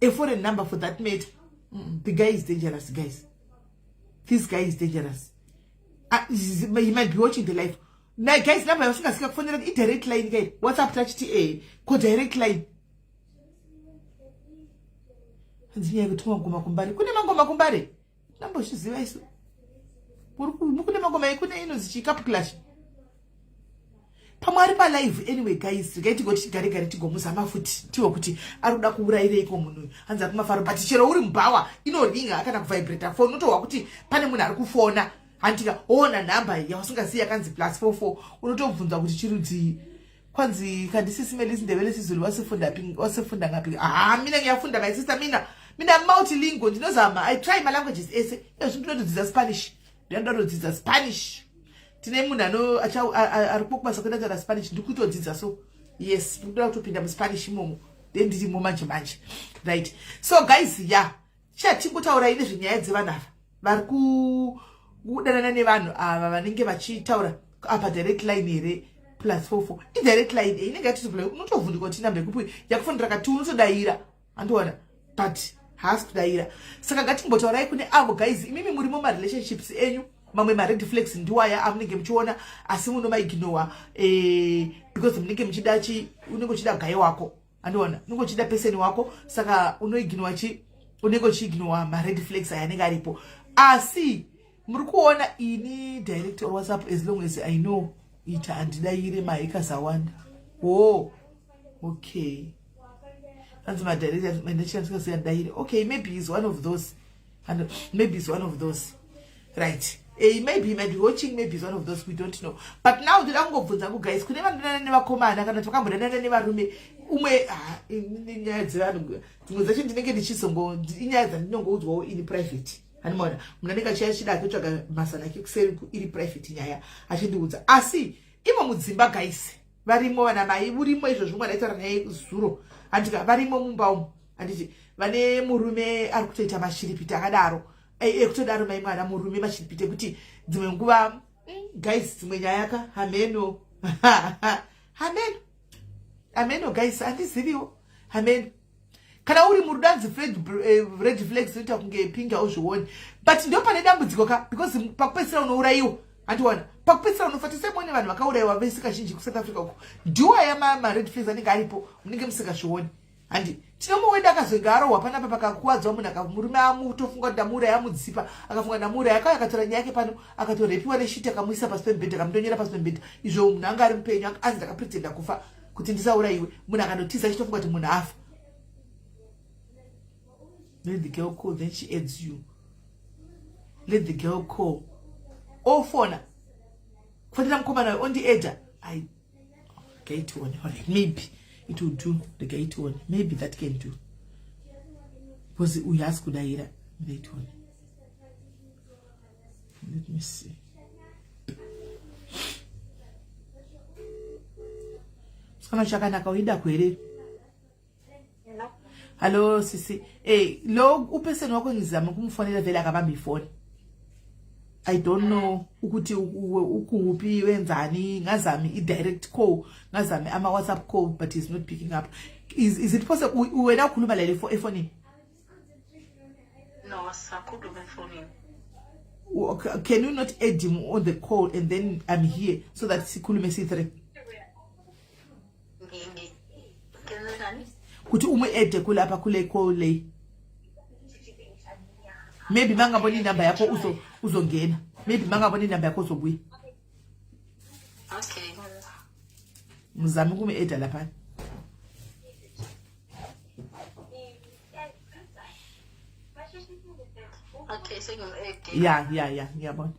A foreign number for that mate. The guy is dangerous, guys. This guy is dangerous. He might be watching the live. Now, guys, number I was going to see a direct line, guy. WhatsApp touch TA. Call direct line. Number she's the mukune mangoma ikune inozi chikapu clash pamwari pa live. Anyway guys, gaiti goti gare tigomuzama futi tiwo kuti ari kuda kuuraire iko munhu hanza kumafaro but chero uri mbawa inoringa kana kuvibrate phone unotowa kuti pane munhu ari kufona handika ona nhamba yausingasiya kanzi +44 unotobvunza kuti chirudzi kwanzi kandisisime Ndebele Sizulu wasifunda ngapi mina ngiyafunda my sister mina multilingual ndinozama I try my languages ese ndinotodzidza Spanish ndinotodzidza Spanish tine munhu ari kubasa kuenda Spanish ndikutodzidza so yes ndinoda kutopinda muSpanish imomo then ndiri manje right so guys chatingotaura ine zvenyaya dzevanhu ava vari kudanana nevanhu ava vanenge vachitaura apa direct line here +44 direct line inenge yatizobla unotovhundika kuti namba yekupi yakufundira kati unotodaira andiona but haasi kudaira saka ngatimbotaurai kune avo guys imimi murimo marelationships enyu mamwe mared flags ndiwaya amunenge muchiona asi munomaignora because munenge muchida unenge uchida guy wako andiona unenge uchida person wako saka unoignora unenge uchiignora mared flags ayanenge aripo asi muri kuona ini direct or WhatsApp as long as I know it handidaire maheka zawanda okay anzi madirector mandichanzika daire okay maybe he's one of those and maybe he's one of those right maybe he might be watching, maybe he's one of those, we don't know. But now the angobvunza ku guys kune vanhu nevakomana kana twakambodanana nevarume umwe inyaya dzevanhu dzimwe dzacho ndinenge ndichizongo inyaya dzandinongoudzwawo in private hanimona munhu anenge achida akutsvaga masana ake kuseri iri private nyaya achindiudza asi imo mudzimba guys varimo vana mai urimo izvozvo mwana aitaura naye zuro handika varimo mumba umu handiti vane murume ari kutoita mashiripiti akadaro ekutodaro mai mwana murume mashiripiti ekuti dzimwe nguva guys dzimwe nyaya yaka hameno hameno guys handiziviwo hameno kana uri murudanzi red flags inoita kunge pinga uzvioni but ndo pane dambudziko ka because pakupedzisira unourayiwa handiona pakupedzisira unofatisa mone vanhu vakaurayiwa vese kazhinji kuSouth Africa uko ndiwaya ma-red flags anenge aripo munenge musikazvioni handi tinomuwenda akazonga arohwa panapa pakakuwadzwa munhu murume amutofunga kuti ndamuuraya amudzipa akafunga ndamuuraya akauya akatora nyaya yake pano akatorepiwa neshiti akamuisa pasi pemubhedha akamutonyera pasi pemubhedha izvo munhu anga ari mupenyu anzi ndakapretenda kufa kuti ndisaurayiwe munhu akandotiza achitofunga kuti munhu afa. Let the girl call, then she adds you. Let the girl call. Oh, phone. For them come on the edge. I gate one. Maybe it will do the gate one. Maybe that can do. Because we ask could I hear gate one. Let me see. Skana chakana kawaida kweli. Hello sisi lo upeseni wako ngizama kumfonela vele akabamba ifoni. I don't know ukuthi ukupi wenzani ngazami i-direct call ngazami ama WhatsApp call but he's not picking up. Is it possible wena ukhuluma la efonini? No, sakhuluma efonini. Can you not add him on the call and then I'm here so that sikhulume si3? Kuti umwe ede kulapha kule call le maybe mangabona inamba yakho uzongena maybe mangabona inamba yakho uzobuya okay muzame kume eda lapha okay sengum ede yeah ngiyabona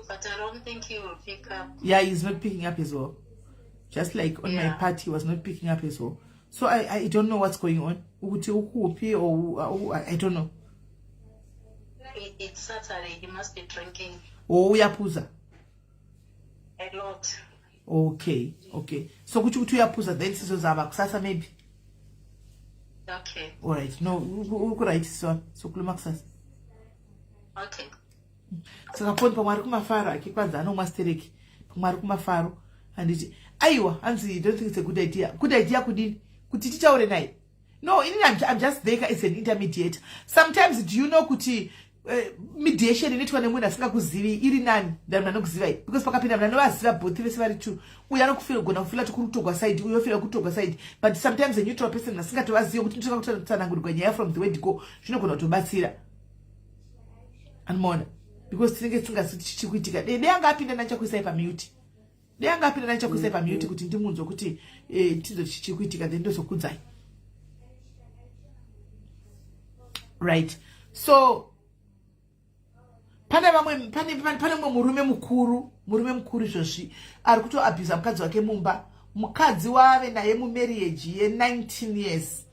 But I don't think he will pick up. Yeah, he's not picking up as well. Just like on my part, he was not picking up as well. So I don't know what's going on. Or I don't know. It's Saturday. He must be drinking. Oh, yapuza. A lot. Okay. So kuchu yapuza then sizozama kusasa maybe. Okay. All right. No, right so kuluma kusasa. Okay. Saka phone pamwari kumafaro akikwadza anomastereki pamwari kumafaro handiti aiwa hanzi don't think it's a good idea kudini kuti tichaure naye No, I'm just there as an intermediate. Sometimes do you know kuti mediation inoitwa nemunhu asingakuzivi iri nani than anokuziva, because pakapinda munhu anovaziva both vese vari two, uye anokufira kugona kufila kuti kuri kutogwa side, uye ofira kutogwa side, but sometimes a neutral person asingatovaziva kuti ndotoka kutsanangurirwa nyaya from the word go zvinogona kutobatsira. Anomaona, because tinenge tisingazii chichiri kuitika. Dei anga apinda nachakuisai pamute, dei anga apinda nachakuisai pamute kuti ndimunzwe kuti tizo chichiri kuitika then ndozokudzai. Right. So pane mumwe murume mukuru izvozvi ari kutoabhuza mukadzi wake mumba. Mukadzi wave naye mumarriage ye19 years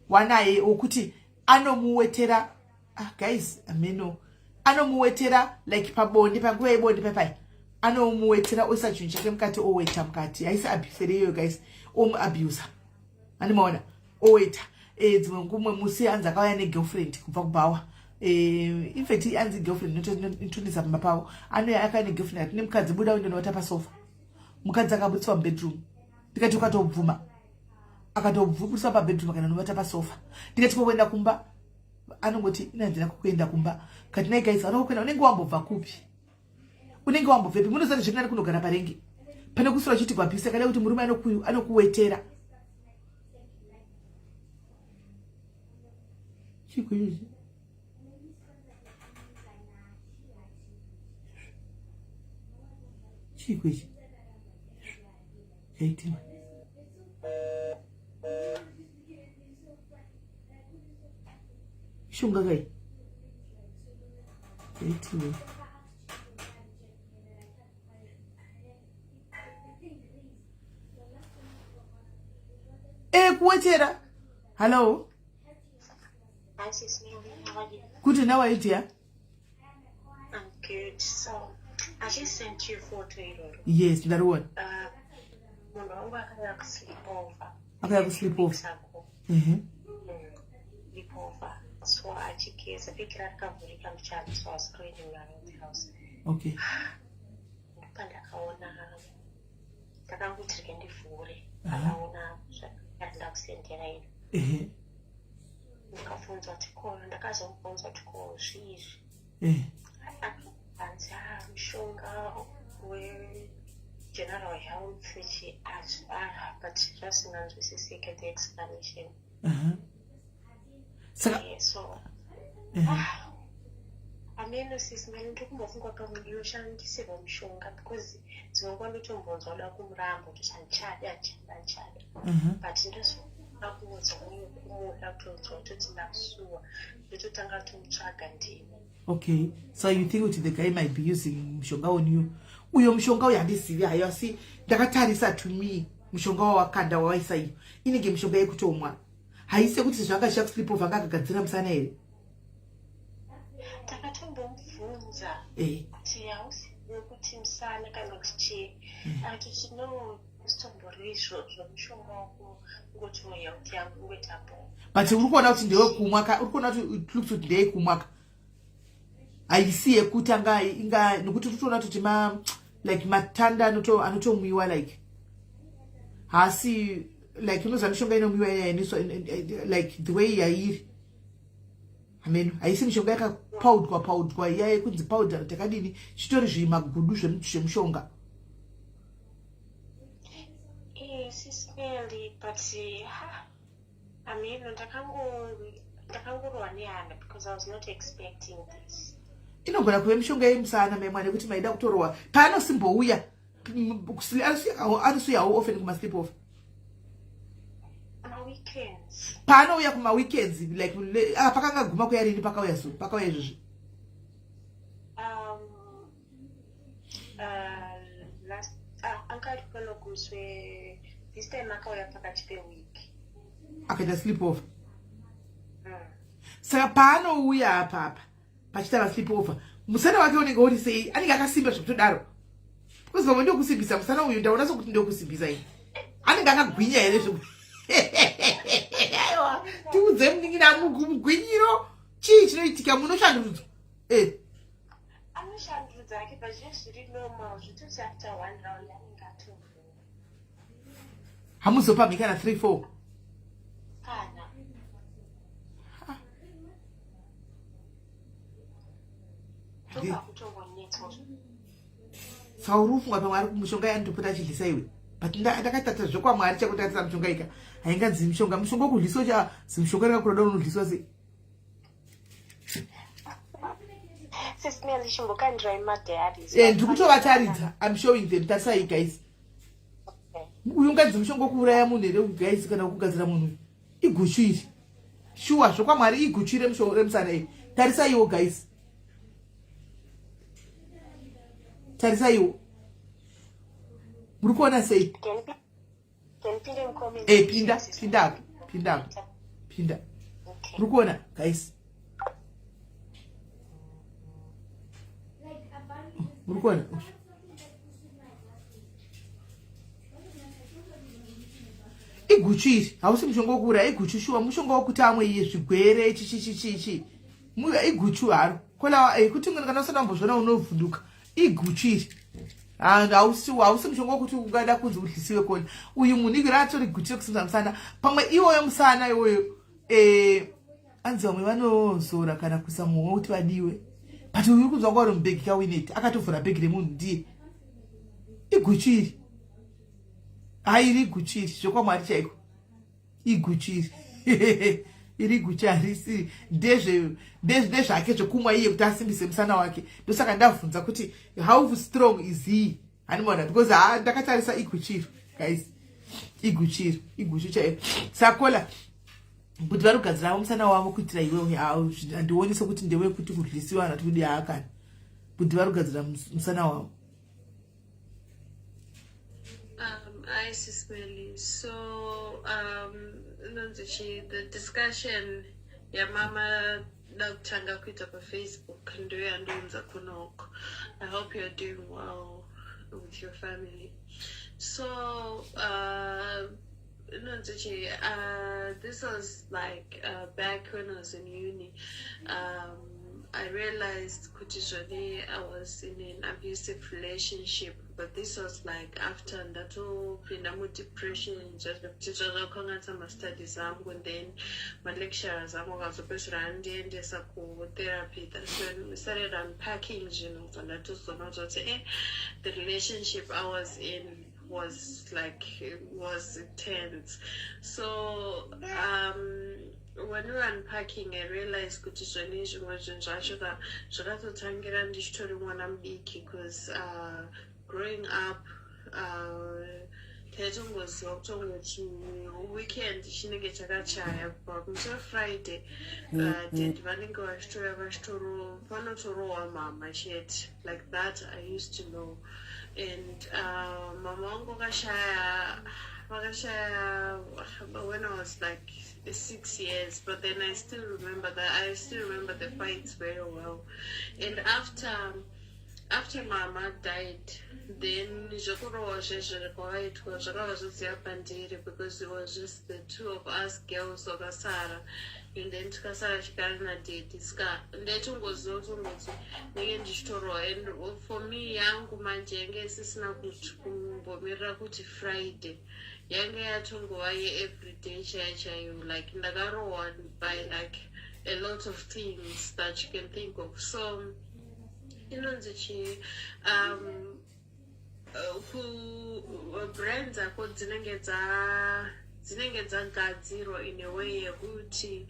wanaye wokuti anomuwetera guys ameno anomuwetera like pabonde panguva yebonde papai anomuwetera oisa chinhu chake mukati oweta mukati. Haisi abuse reyo guys, omuabhusa. Anomaona oweta. Dzimwe ngumwe musi anzi akauya negirlfriend kubva kubhawa. In fact anzi girlfriend notonisa pamba pavo. Anouya akauya negirlfriend ati nemukadzi buda undonota pasofa. Mukadzi akabutswa mubedroom. Ndikati ukatobvuma. Akatobvumisa pabedroom akanovata pasofa. Ndikati kokuenda kumba. Anongoti ina handina kuenda kumba. Kati nai guys anokuenda unenge wambobva kupi? Unenge wambobvepi? Munozati zvirinani kunogara parenge. Pane kusura chiti kwapisa kana kuti murume anokuwetera. Chikuizi. Chikuizi. Eighteen. Shunga gai. 18. Kuwetera. Hello. Hi, sis. How are you? Good, and how are you, dear? I'm good. So, I just sent you a photo. Yes, that one. I sleep over. Okay, I sleep over. Sleep over. So, I just figured out how to come to so I was cleaning around the house. Okay. Ndikafunza kuti ko ndakazomubvunza kuti ko zviizvi akanzi mushonga wegeneral health but zvasinganzwisisike the explanation. So ameno sisi mani ndokumbofunga pamwe ndinoshandisirwa mushonga because dzimwe nguva ndotombonzwa uda kumurambo toshandichada but ndozoda kuudza uye kumuda kutonzwa kutoti ndakusuwa ndototanga tomutsvaga ndini. Okay, so you think that the guy might be using mushonga on you? Uyo mushonga uyu handizivi hayo asi ndakatarisa to me mushonga wawakanda wawaisa iyo inenge mushonga yekutomwa haisi kuti zvanga zvakusleep over akagadzira musana here. Takatomubvunza kuti hausi kuti musana kana kuti chii atoti no usitomborei zvomushonga wako ngoti health yangu ngwetapo. But uri kuona kuti ndewekumwa uri kuona kuti it looks kuti ndeyekumwa haisi yekuti inga nokuti totoona kuti like matanda anotomwiwa like hasi like unoziva mishonga inomwiwa yayaniswa like the way yairi. Amen. Haisi mishonga yakapawudwa iya kunzi powder takadini chitori zvimagudu zvemushonga. Sismelly, but I mean, ndakangorwa nehana because I was not expecting this. Inogona kuve mishonga yemusana memwana kuti maida kutorwa paanosimbouya anosiuyawo often kumasleep off weekends. Paanouya kumaweekends like pakangaguma kuyarini pakauya izvozvi. Last ankati panoguswe this time akauya pakati peweek akaita sleep off. Saka paanouya apa pachita sleep over musana wake unenge uri sei anenge akasimba zvekutodaro because vamwe ndokusimbisa musana uyu ndaona sokuti ndokusimbisa ini anenge akagwinya here aiwa tiudze muningira mugwinyiro chii chinoitika munoshandurudzwa anoshandurudza ake but zviri normal zvitoti after 1 round anenge atovhura hamuzopa mhikana 3-4 kana ndoba kutongonyetsa sauri ufunga pamwari mushonga yanotopota achidlisa iwe but ndakatata zvokwamwari chakutatisa mushonga ika hainganzi mushonga wokudliswa cha zimushonga rakakurada unodliswa sei ndikutobataridza I'm showing them tarisai guys uyu unganzi mushonga wokuuraya munhu here guys kana wokugadzira munhu iguchu iri shuwa zvokwamwari iguchu remusana iyi tarisaiwo guys tarisaiwo muri kuona sei pinda muri kuona guys muri kuona iguchu iri hausi mushonga wokuuraya iguchu shuwa mushonga wokuti amwe iye zvigwere chichichichichi iguchu haro kola kuti kana usina kumbozvona unovhunduka iguchu iri hausi mushonga wokuti ungada kunzi udlisiwe kona uyu munhu iri atori guchu rekusimudza musana pamwe iwoyo musana iwoyo anzi vamwe vanozora kana kuisa muhwe kuti vadiwe but uyu kunzwa ngwari mubhegi kawineti akatovhura bhegi remunhu ndiye iguchu iri hairi iguchu iri zvokwamwari chaiko iguchu iri iri guchu harisi ndezvake zvokumwa iye kuti asimbise musana wake ndosaka ndabvunza kuti how strong is he hanimona because ndakatarisa iguchu iri guys iguchu chaiko sakola kuti vari kugadzirawo musana wavo kuitira iwewe handionise kuti ndewe kuti kudlisiwa kana kuti kudi haakani kuti vari kugadzira musana wavo. Hi, Sismeli. So, the discussion, ya mama nakutanga kuita pa Facebook ndo yandonza kunoko. I hope you're doing well with your family. So, this was like back when I was in uni. I realized Kutishani, I was in an abusive relationship, but this was like after that whole depression, just my studies, and then my lecturers, I was supposed to run therapy. That's when we started unpacking, and that was not the relationship I was in was intense. So when we were unpacking, I realized kuti zvoni zvimwe zvinhu zvacho zvakatotangira ndichitori mwana mudiki, because growing up taitongoziva kutongoti weekend chinenge chakachaya pamusoro Friday dad vanenge vachitoro panotorowa mama chete, like that I used to know. And mama wangu vakashaya when I was like 6 years, but then I still remember the fights very well. And after mama died, then because it was just the two of us girls of Asara, and then tikasara chikari na date ndetongozotongoti nenge ndichitorwa. And for me yangu manje yange isisina kumbomirira kuti Friday yange yatongova everyday chaiyo, like ndakarohwa by like a lot of things that you can think of. So inonzi brands ako dzinenge dzagadzirwa in a way yekuti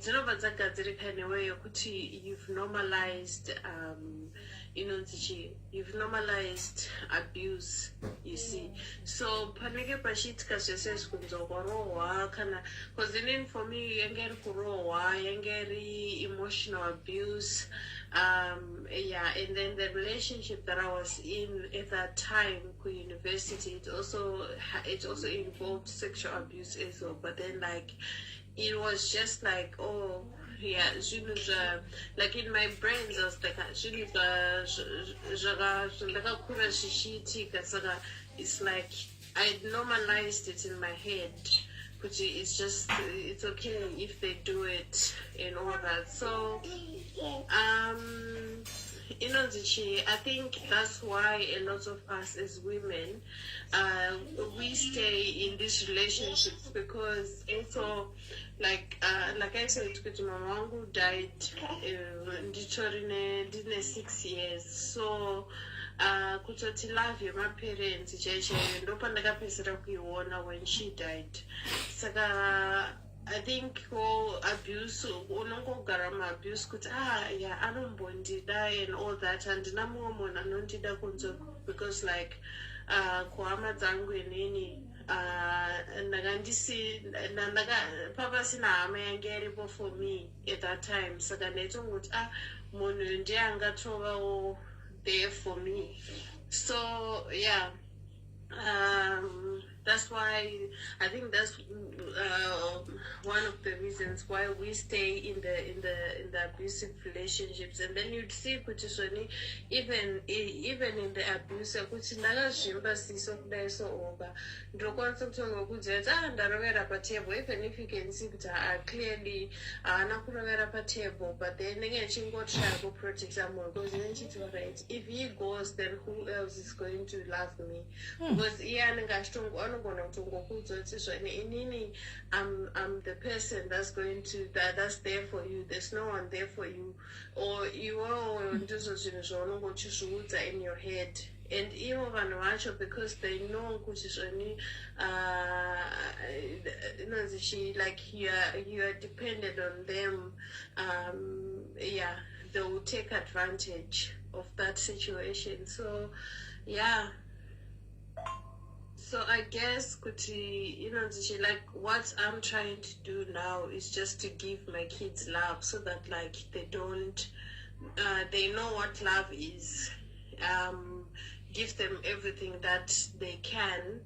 dzinobva dzagadzirika in a way yekuti you've normalized you've normalized abuse, you see. So panenge pachiitika zvese kunzwa kwarohwa kana, because then for me yange ri kurohwa, yange ri emotional abuse. Yeah, and then the relationship that I was in at that time to university, it also involved sexual abuse as well. But then like it was just like, oh yeah, like in my brains I was like, it's like I normalized it in my head. It's okay if they do it and all that. So I think that's why a lot of us as women, we stay in these relationships because also, like I said, because my mom who died in 6 years, so kutoti love my parents ndopandakapedzera kuiona when she died. Saka I think abuse unongogara maabuse kuti yeah anombondida and all that handina mumwe munhu anondida kunze because like kuhama dzangu inini papasina hama yange iripo for me at that time saka ndaitongoti munhu ndiye angatovawo there for me. So yeah, that's why I think that's one of the reasons why we stay in the abusive relationships. And then you'd see Kutisoni, even in the abuse, Kutinala siso over. Even if you can see that clearly table, but then again she got try to protect someone because then she's right. If he goes, then who else is going to love me? Because I'm the person that's going to that's there for you. There's no one there for you, or you are in your head. And even because they know like you are dependent on them. Yeah, they will take advantage of that situation. So yeah. So I guess Kuti, like what I'm trying to do now is just to give my kids love so that like they don't they know what love is. Give them everything that they can.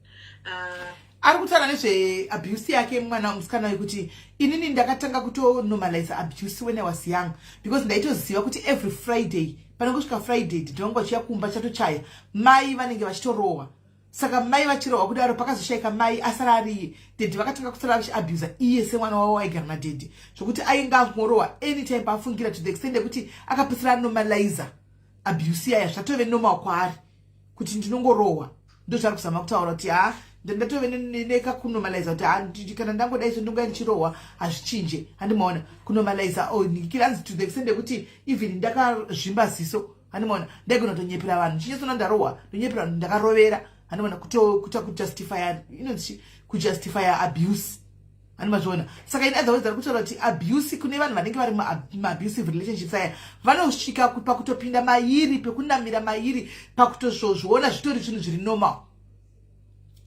Arikutaura nezveabuse yake mwana musikana wekuti inini ndakatanga kutonormalize abuse when I was young because ndaitoziva kuti every Friday panongosvika Friday ndinongochiya kumba chatochaya mai vanenge vachitorohwa. Saka mai vachirohwa kudaro pakazoshaika mai asara ari dedi vakatanga kusara vachiabuse iye semwana wavo waigara nadedi zvokuti ainge angorohwa anytime paafungira to the extent yekuti akapedzisira normalize abuse yaya zvatove normal kwaari kuti ndinongorohwa ndozvari kuzama kutaura kuti ndatove nekakunormalize kuti kana ndangodai ndonga ndichirohwa hazvichinje handimaona kunormalize nikiranzi to the extent yekuti even ndakazvimba ziso handimaona ndaigona kutonyepera vanhu ndichinyesona ndarohwa ndonyepera vanhu ndakarovera handimaona kuta kujustify kujustify abuse handimaona saka in other words ari kutaura kuti abuse kune vanhu vanenge vari maabusive relationships aya vanosvika pakutopinda mairi pekunamira mairi pakutozozviona zvitori zvinhu zviri normal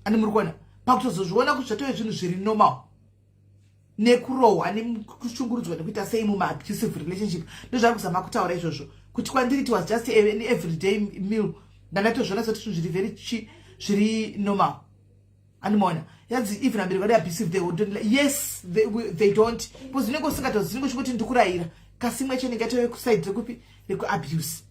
ani muri kuona pakutozozviona kuti zvatove zvinhu zviri normal nekurohwa nekushungurudzwa nekuita sei mumaabusive relationship ndozvari kuzama kutaura izvozvo kuti kwandiri it was just an everyday meal ndandatozviona soti zvinhu zviri very zviri normal animona yanzi even abereko vane abusive they don't yes they don't because unenge usingatozivi kuti ndikurayira kasimwe cho ningatowe kuside rekupi rekuabuse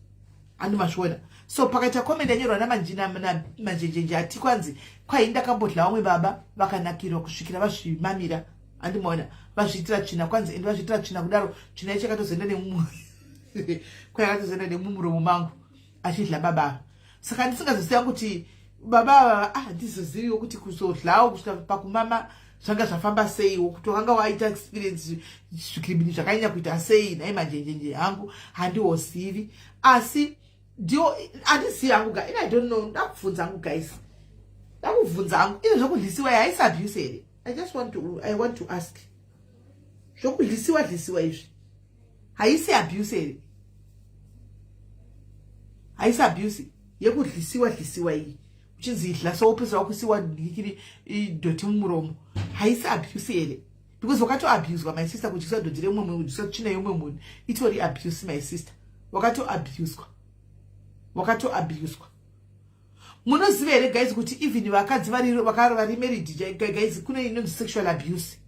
andimazviona. So pakaita comment yanyorwa namanjenjenje ati kwanzi kwai ndakambodla vamwe baba vakanakirwa kusvikira vazvimamira andimona vazviitira tsvina kwanzi ende vazviitira tsvina kudaro tsvina ichi yakatozoenda kwai yakatozoenda nemumuromo mangu achidla baba. Saka ndisingazoziva kuti baba ndizoziviwo kuti kuzodlawo kusvika pakumama zvanga zvafamba seiwo kuti wakanga waita experience zvikirimbiri zvakanyanya kuita sei nai manjenjenje hangu handiwozivi asi ndio andizivi hangu I don't know ndakubvunza hangu guys ndakubvunza hangu izvo zvokudlisiwa haisi abuse here I want to ask zvokudlisiwa izvi haisi abuse here haisi abuse yekudlisiwa iyi uchinzi idla soupesera kusiwa ndikiri idoti mumuromo haisi abuse here because wakatoabuswa my sister kuchisa doti remumwe munhu kuchisa tsvina yomumwe munhu itori abuse my sister wakatoabuswa munoziva here guys kuti even vakadzi vari married guys kune inonzi sexual abuse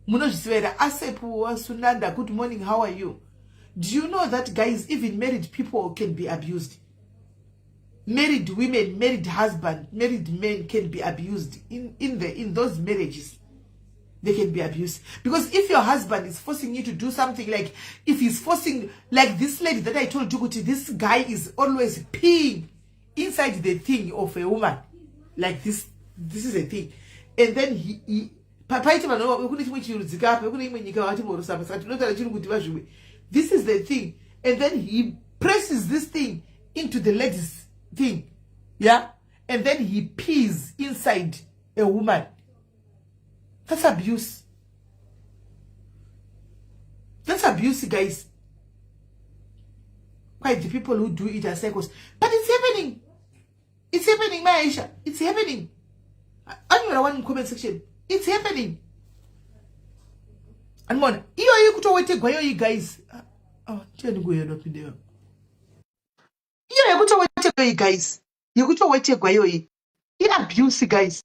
munozviziva here asepu wasunanda good morning how are you do you know that guys even married people can be abused married women married husband married men can be abused in those marriages they can be abusive. Because if your husband is forcing you to do something, like if he's forcing, like this lady that I told you, this guy is always peeing inside the thing of a woman, like this is a thing, and then he this is the thing, and then he presses this thing into the lady's thing, yeah, and then he pees inside a woman. That's abuse. That's abuse, guys. Quite the people who do it are psychos. But it's happening. It's happening, Maisha. It's happening. I'm one in comment section. It's happening. And mon, you could always take you guys. Oh, tell me go up in there. You could always take you guys. You could always take you. You abuse, guys.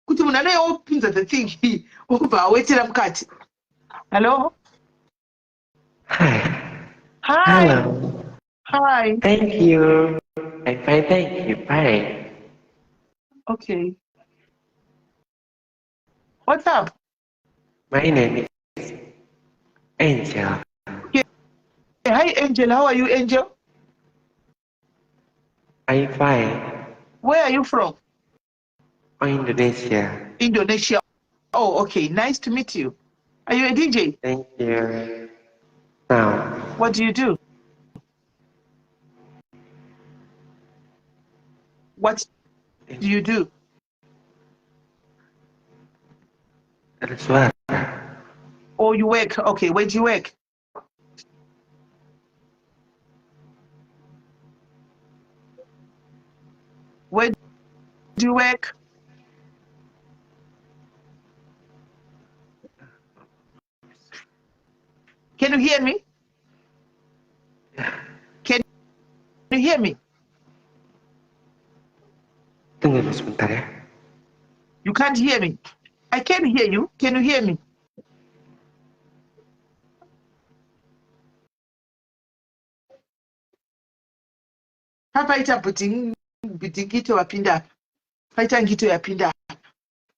Kuti munana opinza the thing he over wetera mukati. Hello? Hi. Hi. Hello. Hi. Thank you. I'm fine, thank you. Bye. Okay. What's up? My name is Angel. Yeah. Hi, Angel. How are you, Angel? I'm fine. Where are you from? Indonesia. Indonesia. Oh, okay. Nice to meet you. Are you a DJ? Thank you. Now, What do you do? What do you do? suara. Oh, you work. Okay, where do you work? Where do you work? Can you hear me? Can you hear me? Tunggu sebentar ya. You can't hear me. I can hear you. Can you hear me? Hapa ita butingito wapinda. Paita ngito yapinda.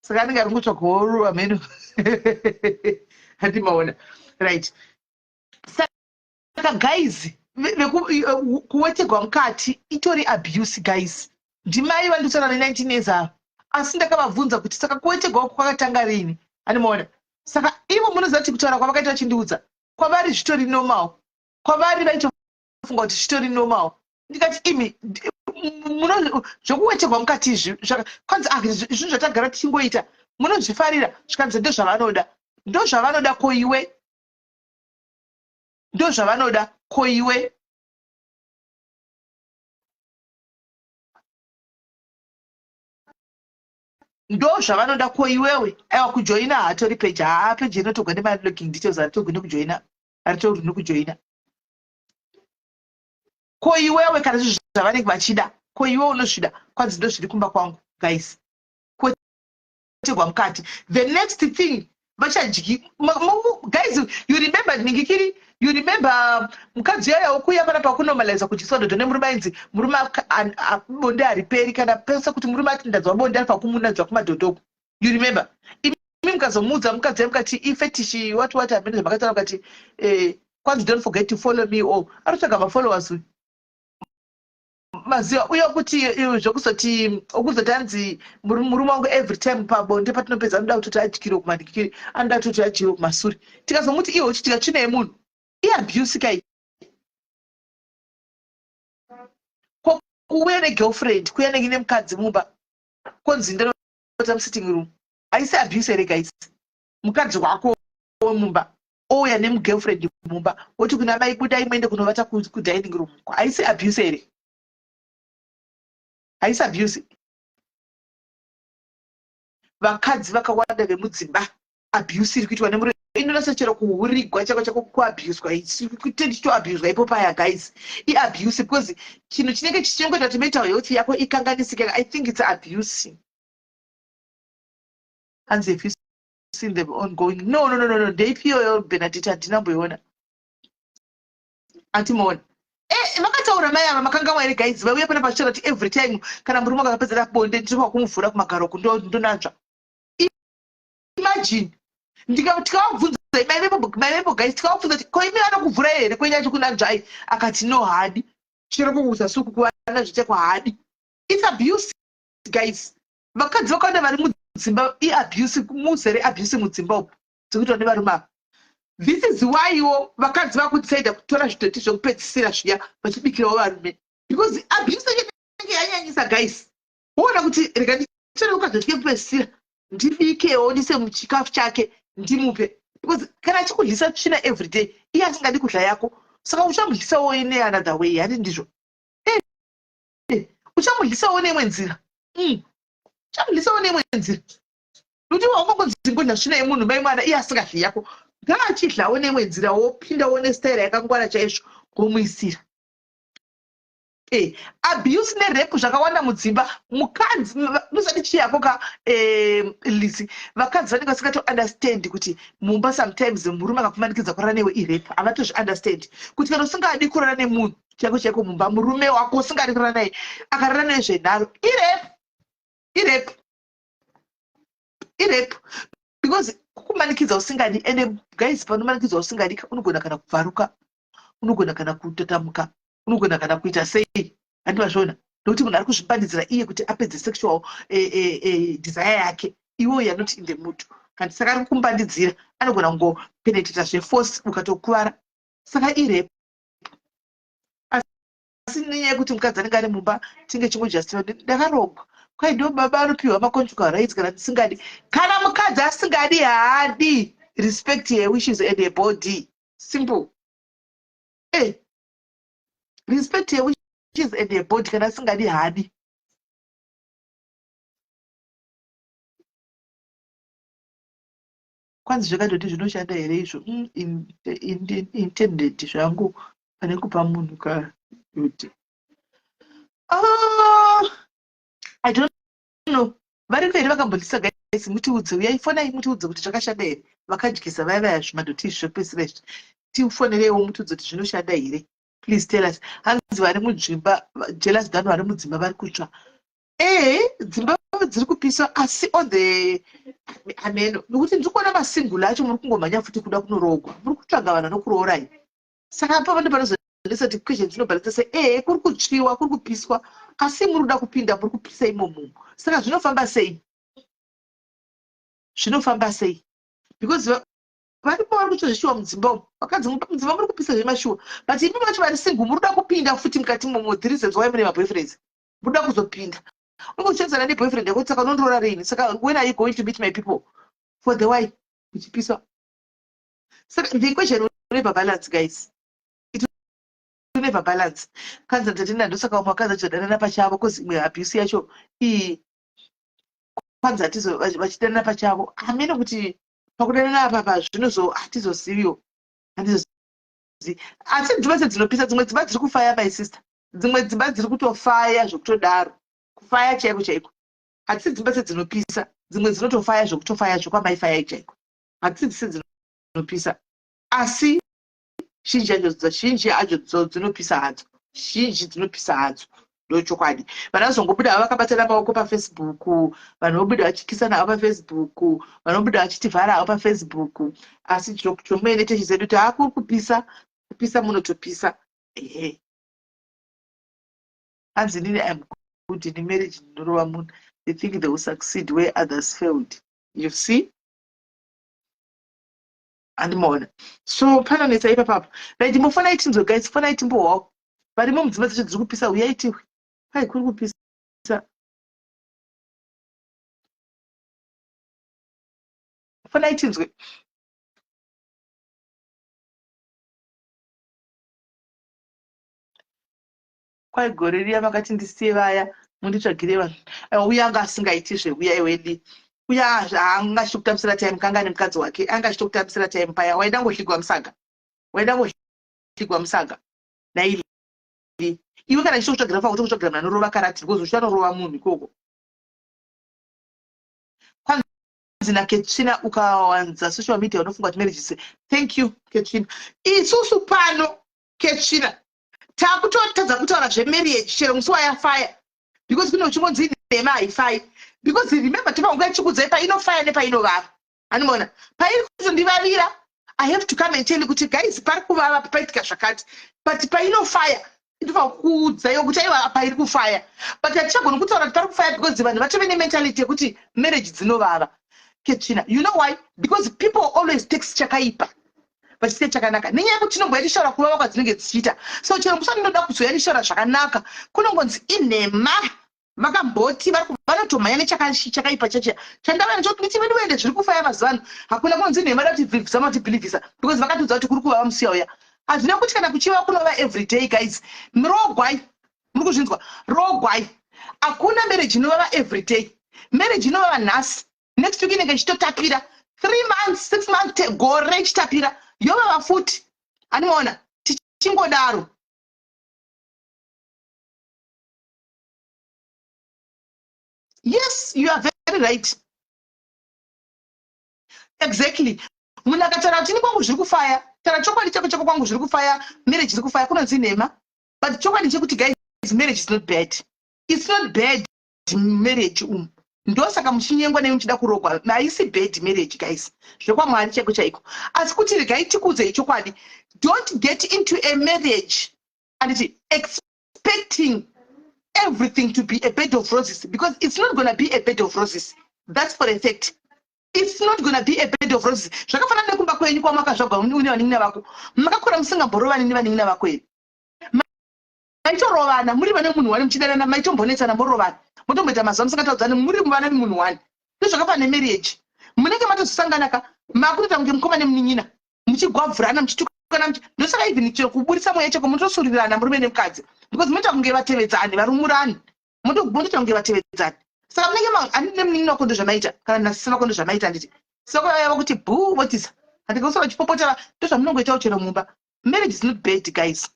Saka ndingarungutwa kuoru ameno. Hadi maona. Right. Saka guys, kuwetegwa mukati itori abuse guys. Ndimai vandusana ne19 years apa. Asi ndakavabvunza kuti saka kuwetegwa kwakatanga rini? Animaona. Saka ivo munozati kutaura kwavakaita vachindiudza. Kwavari zvitori normal. Kwavari vaitofunga kuti zvitori normal. Ndikati imi zvokuwetegwa mukati izvi kwanzi zvinhu zvatagara tichingoita munozvifarira zvikanzi ndozvavanoda koiwe ndozvavanoda koiwe ndozvavanoda koiwewe aiwa kujoina hatori peji haapeji inotogwa nemaloging details haritogwi nekujoina haritori nekujoina koiwewe kana zvinhu zvavanenge vachida koiwe unozvida kwanzi ndo zviri kumba kwangu guys kuwetegwa mukati the next thing vachadyi guys you remember mukadzi yayo kuya pana pakunomaliza kuchisododo nemurume ainzi murume bonde hariperi kana pesa kuti murume atindadzwa bonde ari pakumunadzwa kumadhodhoko you remember imi mukazomuudza mukadzi mukati ifetishi what happened zvamakataura mukati kwanzi don't forget to follow me or aritsvaga mafollowers maziva uye kuti zvokuzoti okuzoti anzi murume wangu every time pabonde patinopedza anoda kutoti adyikire kumandikiri anoda kutoti adyikire kumasure tikazomuti iwo uchitika tsvina yemunhu iabuse kai kuuya negirlfriend kuya nemukadzi mumba konzi ndinota musitting room haisi abuse here guys mukadzi wako mumba ouya nemugirlfriend mumba woti kuna mai budai muende kunovata kudining room haisi abuse here haisi abuse vakadzi vakawanda vemudzimba abuse iri kuitwa nemurume inonasa chero kuhurigwa chako chako kuabuswa tichitoabuswa ipo paya guys iabuse because chinhu chinenge chichingoita kuti mental health yako ikanganisike I think it's abuse hands if you seen them ongoing no ndeipiyo Benedicta handinamboiona antimaona vakataura mai ava makanga here guys vauya pana pachitaura kuti every time kana murume akapedzera bonde ndinopa kumuvhura kumagaroko ndonanzva imagine tikavabvunza maimbo guys tikavabvunza kuti ko imi vanokuvhura here kwenyacho kuna dzvai akati no hadi chero kuusa suku kuvana zvichekwa hadi. It's abuse guys. Vakadzi vakawanda vari mudzimba iabuse muzere abuse mudzimba upo dzekuti vane varume ava. This is why iwo vakadzi vakudesaida kutora zvitoti zvokupedzisira zviya vachibikirawo varume because abuse inenge yanyanyisa guys. Woona kuti rega ndichore ukazotye kupedzisira ndibikewo ndise muchikafu chake ndimupe because kana achikudyisa tsvina everyday iye asingadi kudya yako saka uchamudyisawo ine another way hati ndizvo uchamudyisawo neimwe nzira uchamudyisawo neimwe nzira nokuti waungongodzingodya tsvina yemunhu mai mwana iye asingadyi yako ngaachidlawo neimwe nzira wopindawo nestaira yakangwara chaizvo womuisira. Abuse nerape zvakawanda mudzimba mukadzi nusati chiyako ka lisi vakadzi vanenge vasingato understand kuti mumba sometimes murume akakumanikidza kurara newe irape havatozvi understand kuti kana usingadi kurara nemunhu chako chaiko mumba murume wako usingadi kurara naye akarara newe zvenharo irape because kukumanikidza usingadi ende guys panomanikidza usingadi unogona kana kubvaruka unogona kana kutatamuka unogona kana kuita sei handivazvona nokuti munhu ari kuzvipanidzira iye kuti apedze sexual desire yake iwo yanoti in the mood kandi saka ari kumbandidzira anogona kungopenetrata zveforce ukatokuvara saka irape. Asi nenyaya yekuti mukadzi anenge ari mumba tinge chingojustiva ndakarogwa kwai ndo baba anopiwa maconjugal rights kana tisingadi kana mukadzi asingadi haadi respect her wishes and her body simple. Respect her wishes and her body kana asingadi hadi. Kwanzi zvakatoti zvinoshanda here izvo intended zvangu pane kupa munhu kuti I don't know vari mberi vakambondisa guys mutiudze uyai fonai mutiudze kuti zvakashanda here vakadyisa vaya zvimadhoti izvi zvopedzisira izvi tifonereiwo mutiudze kuti zvinoshanda here. Please tell us. Hanzi vari mudzimba jealous dano vari mudzimba vari kutsva dzimba dziri kupiswa asi on the ameno nokuti ndiri kuona masingula acho muri kungomhanya futi kuda kunorogwa muri kutsvaga vanhu vanokuroorai saka pa vanhu panozonesa kuti question dzinobharitsa sei kuri kutsviwa kuri kupiswa asi muri kuda kupinda muri kupisa imomo saka zvinofamba sei because varipo vari kutozvishuwa mudzimba umu vakadzi mudzimba muri kupisa zvemashuwa but imi vacho vari single muri kuda kupinda futi mukati imomo 3 reasons why mune maboyfriends muri kuda kuzopinda ungochenzana neboyfriend yako saka unondorora rini saka when are you going to meet my people for the why kuchipiswa saka the equation never balance guys it will never balance kanza tatina ndosaka umakaza chodana pachavo cause imwe abuse yacho kwanza tizo vachidana pachavo amene kuti pakudana apa zvinozo hatizoziviwo handizozivi asi dzimba dzinopisa dzimwe dzimba dziri kufaya my sister dzimwe dzimba dziri kutofaya zvokutodaro kufaya chaiko hatisi dzimba dzinopisa dzimwe dzinotofaya zvokutofaya zvokwamaifaya chaiko hatisi dzise dzinopisa asi zhinji adzo dzinopisa hadzo zhinji dzinopisa hadzo ndochokwadi vanhu vazongobuda vakabatana maoko pafacebook vanhu vobuda vachikisana havo pafacebook vanhu vobuda vachitivhara havo pafacebook asi chomene techizedu kuti hakuri kupisa munotopisa hanzi nini I'm good in marriage ndorova munhu they think they will succeed where others failed you see andimaona so panonetsa ipapapo right mofana itinzwe guys fana itimbohwawo varimo mudzimba dzacho dziri kupisa uyaitiwe hai kuri kupisa fana itinzwe kwai gore riya makati ndisiye vaya munditsvagire vanhu uya anga asingaiti zveuya iwedi uya haanga achitokutambisira time kanga nemukadzi wake anga achitokutambisira time paya waida ngohligwa musaga naili iwe kana ichitokutsvagira pakuti kutsvagira munhu anorova karati because uchanorova munhu ikoko kwanzi naketsvina ukawanza social media unofunga kuti marriage thank you Ketsvina isusu pano Ketsvina takutotadza kutaura zvemarriage chero musi wayafaya because kune uchingonzi nhema haifai because remember tipanguva ichikudzai painofaya nepainovava Animona. Pairi kuzondivavira. I have to come and tell you kuti guys pari kuvava paitika zvakati. But paino fire. Ndova kuudza yo kuti aiwa pairi kufire. But atichagona kutaura kuti pari kufire because vanhu vatove nementality yekuti marriage dzinovava. Katrina, you know why? Because people always take chakaipa. But it's chakanaka. Nenyaya yekuti tinomboya tishora kuvava kwadzinenge dzichiita. So chero musanoda kuzoya tishora zvakanaka. Kunongonzi inhema. Makamboti vanotomhanya nechakaipa chacha. Chandava nacho kuti ndichiveduende zviri kufaya mazano. Hakuna kunzi nhema dati zama kuti believisa. Because vakatudza kuti kuri kuvava musiya uya. Hazvina kuti kana kuchiva kunova everyday guys. Rogwai. Muri kuzvinzwa. Rogwai. Hakuna marriage inovava everyday. Marriage inovava nhasi. Next week inenge ichitotapira 3 months 6 months gore ichitapira yovava futi. Animaona tichingodaro. Yes, you are very right. Exactly. Munhu akataura kuti ini kwangu zviri kufaya, taura chokwadi chako kwangu zviri kufaya, marriage iri kufaya, kunonzi nhema. But chokwadi chekuti guys, marriage is not bad. It's not bad marriage ndosaka muchinyengwa nei muchida kurogwa. Haisi bad marriage guys. Zvokwamwari cheko chaiko. Asi kuti regai tikudzei chokwadi. Don't get into a marriage and expecting everything to be a bed of roses, because it's not going to be a bed of roses. That's for a fact. It's not going to be a bed of roses. Zvakafanana nekumba kwenyu kwamakazvagwa une vanin'ina vako. Makakura musingamborovani nevanin'ina vako here. Maitorovana muri vane munhu wani muchidanana, maitombonetsana morovana. Motomboita mazuva musingataudzani muri vana nemunhu wani. Ndozvakafanana nemarriage. Munenge matozosangana makuita kunge mukoma nemunin'ina. Muchigwabvurana muchitukana ndosaka even chero kuburisa mweya chako mutosurirana murume nemukadzi. Because munoita kunge vatevedzani varumurani. Munoita kunge vatevedzani. Saka munenge handine nemunin'ina wako ndozvamaita kana nasisina wako ndozvamaita nditi. Saka yava kuti bhuu votisa. Handikosora chipopota ndozvamunongoita chero mumba. Marriage is not bad guys.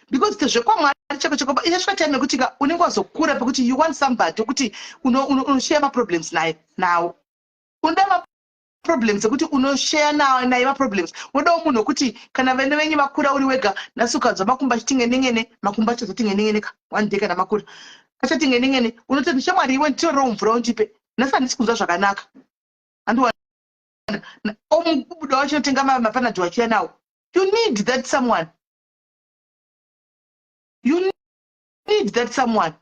Because zvekwamwari chako ichasvika time yekuti unenge wazokura pekuti you want somebody wekuti unoshare maproblems naye nawo. Unoda maproblems ekuti unoshare naye maproblems. Unodawo munhu wekuti kana vana venyu vakura uri wega nhasi ukadzwa makumba achitingenengene, makumba achazotingenengeneka one day kana makura achatingenengene, unototi shamwari iwe nditorewo mvura undipe, nhasi handisi kunzwa zvakanaka. Handiwana omubuda wacho unotenga mapanadhi wachiya nawo. You need that someone. You need that someone.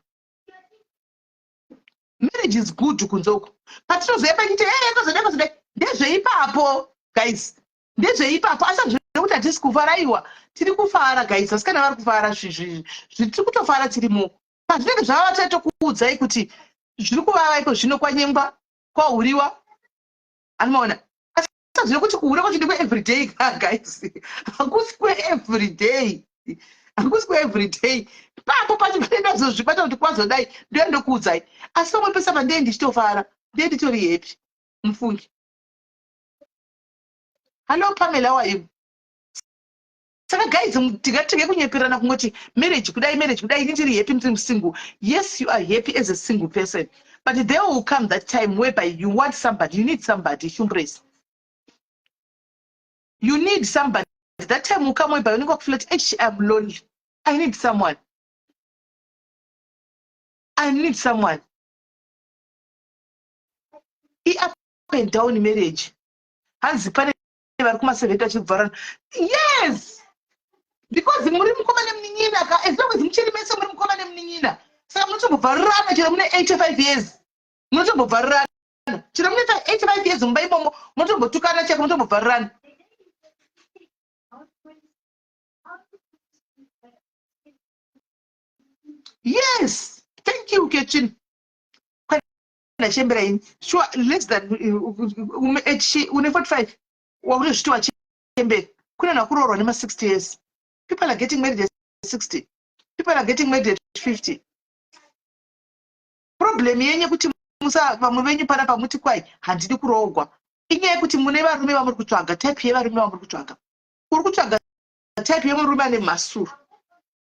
Marriage is good kunzoko. Patinozoyapa chiti kozodai ndezveipapo guys. Ndezveipapo asi zvekuti hatisi kufara iwa. Tiri kufara guys. Asi kana vari kufara tiri kutofara tirimo. Pazvinenge zvava tatokuudzai kuti zviri kuvava iko zvino kwanyengwa kwauriwa. Anomaona. Asi zvino kuti kuura kwacho ndikwe everyday guys. Hakusi kwe everyday. Hakusi everyday. Papo pacho panoenda kuzozvibata kuti kwazodai ndoenda kuudzai. Asi pamwe pese apa ndiye ndichitofara. Ndiye nditori happy. Mufungi. Hello Pamela, how are you? Saka guys, tikatenge kunyeperana kungoti marriage kudai ndiri happy ndiri single. Yes, you are happy as a single person. But there will come that time whereby you want somebody, you need somebody, Shumbrace. You need somebody. That time will come whereby you go feel like, I'm lonely. I need someone. I need someone. Up and down in marriage. Yes, because muri mukomana mnin'ina ka as long as muchiri mese muri mukomana mnin'ina. Saka munotombobvarana chero mune 85 years. Munotombobvarana. Chero mune 85 years mumba imomo munotombotukana chero munotombobvarana. Yes, thank you, Kitchen. Sure, less than 45. Kuna 60 years. People are getting married at 60. People are getting married at 50. Problem yenye kuti musa vamwe venyu panapa muti kwai handidi kurogwa. Inyaya yekuti mune varume vamuri kutsvaga, type yevarume vamuri kutsvaga. Uri kutsvaga type yemurume ane masuru.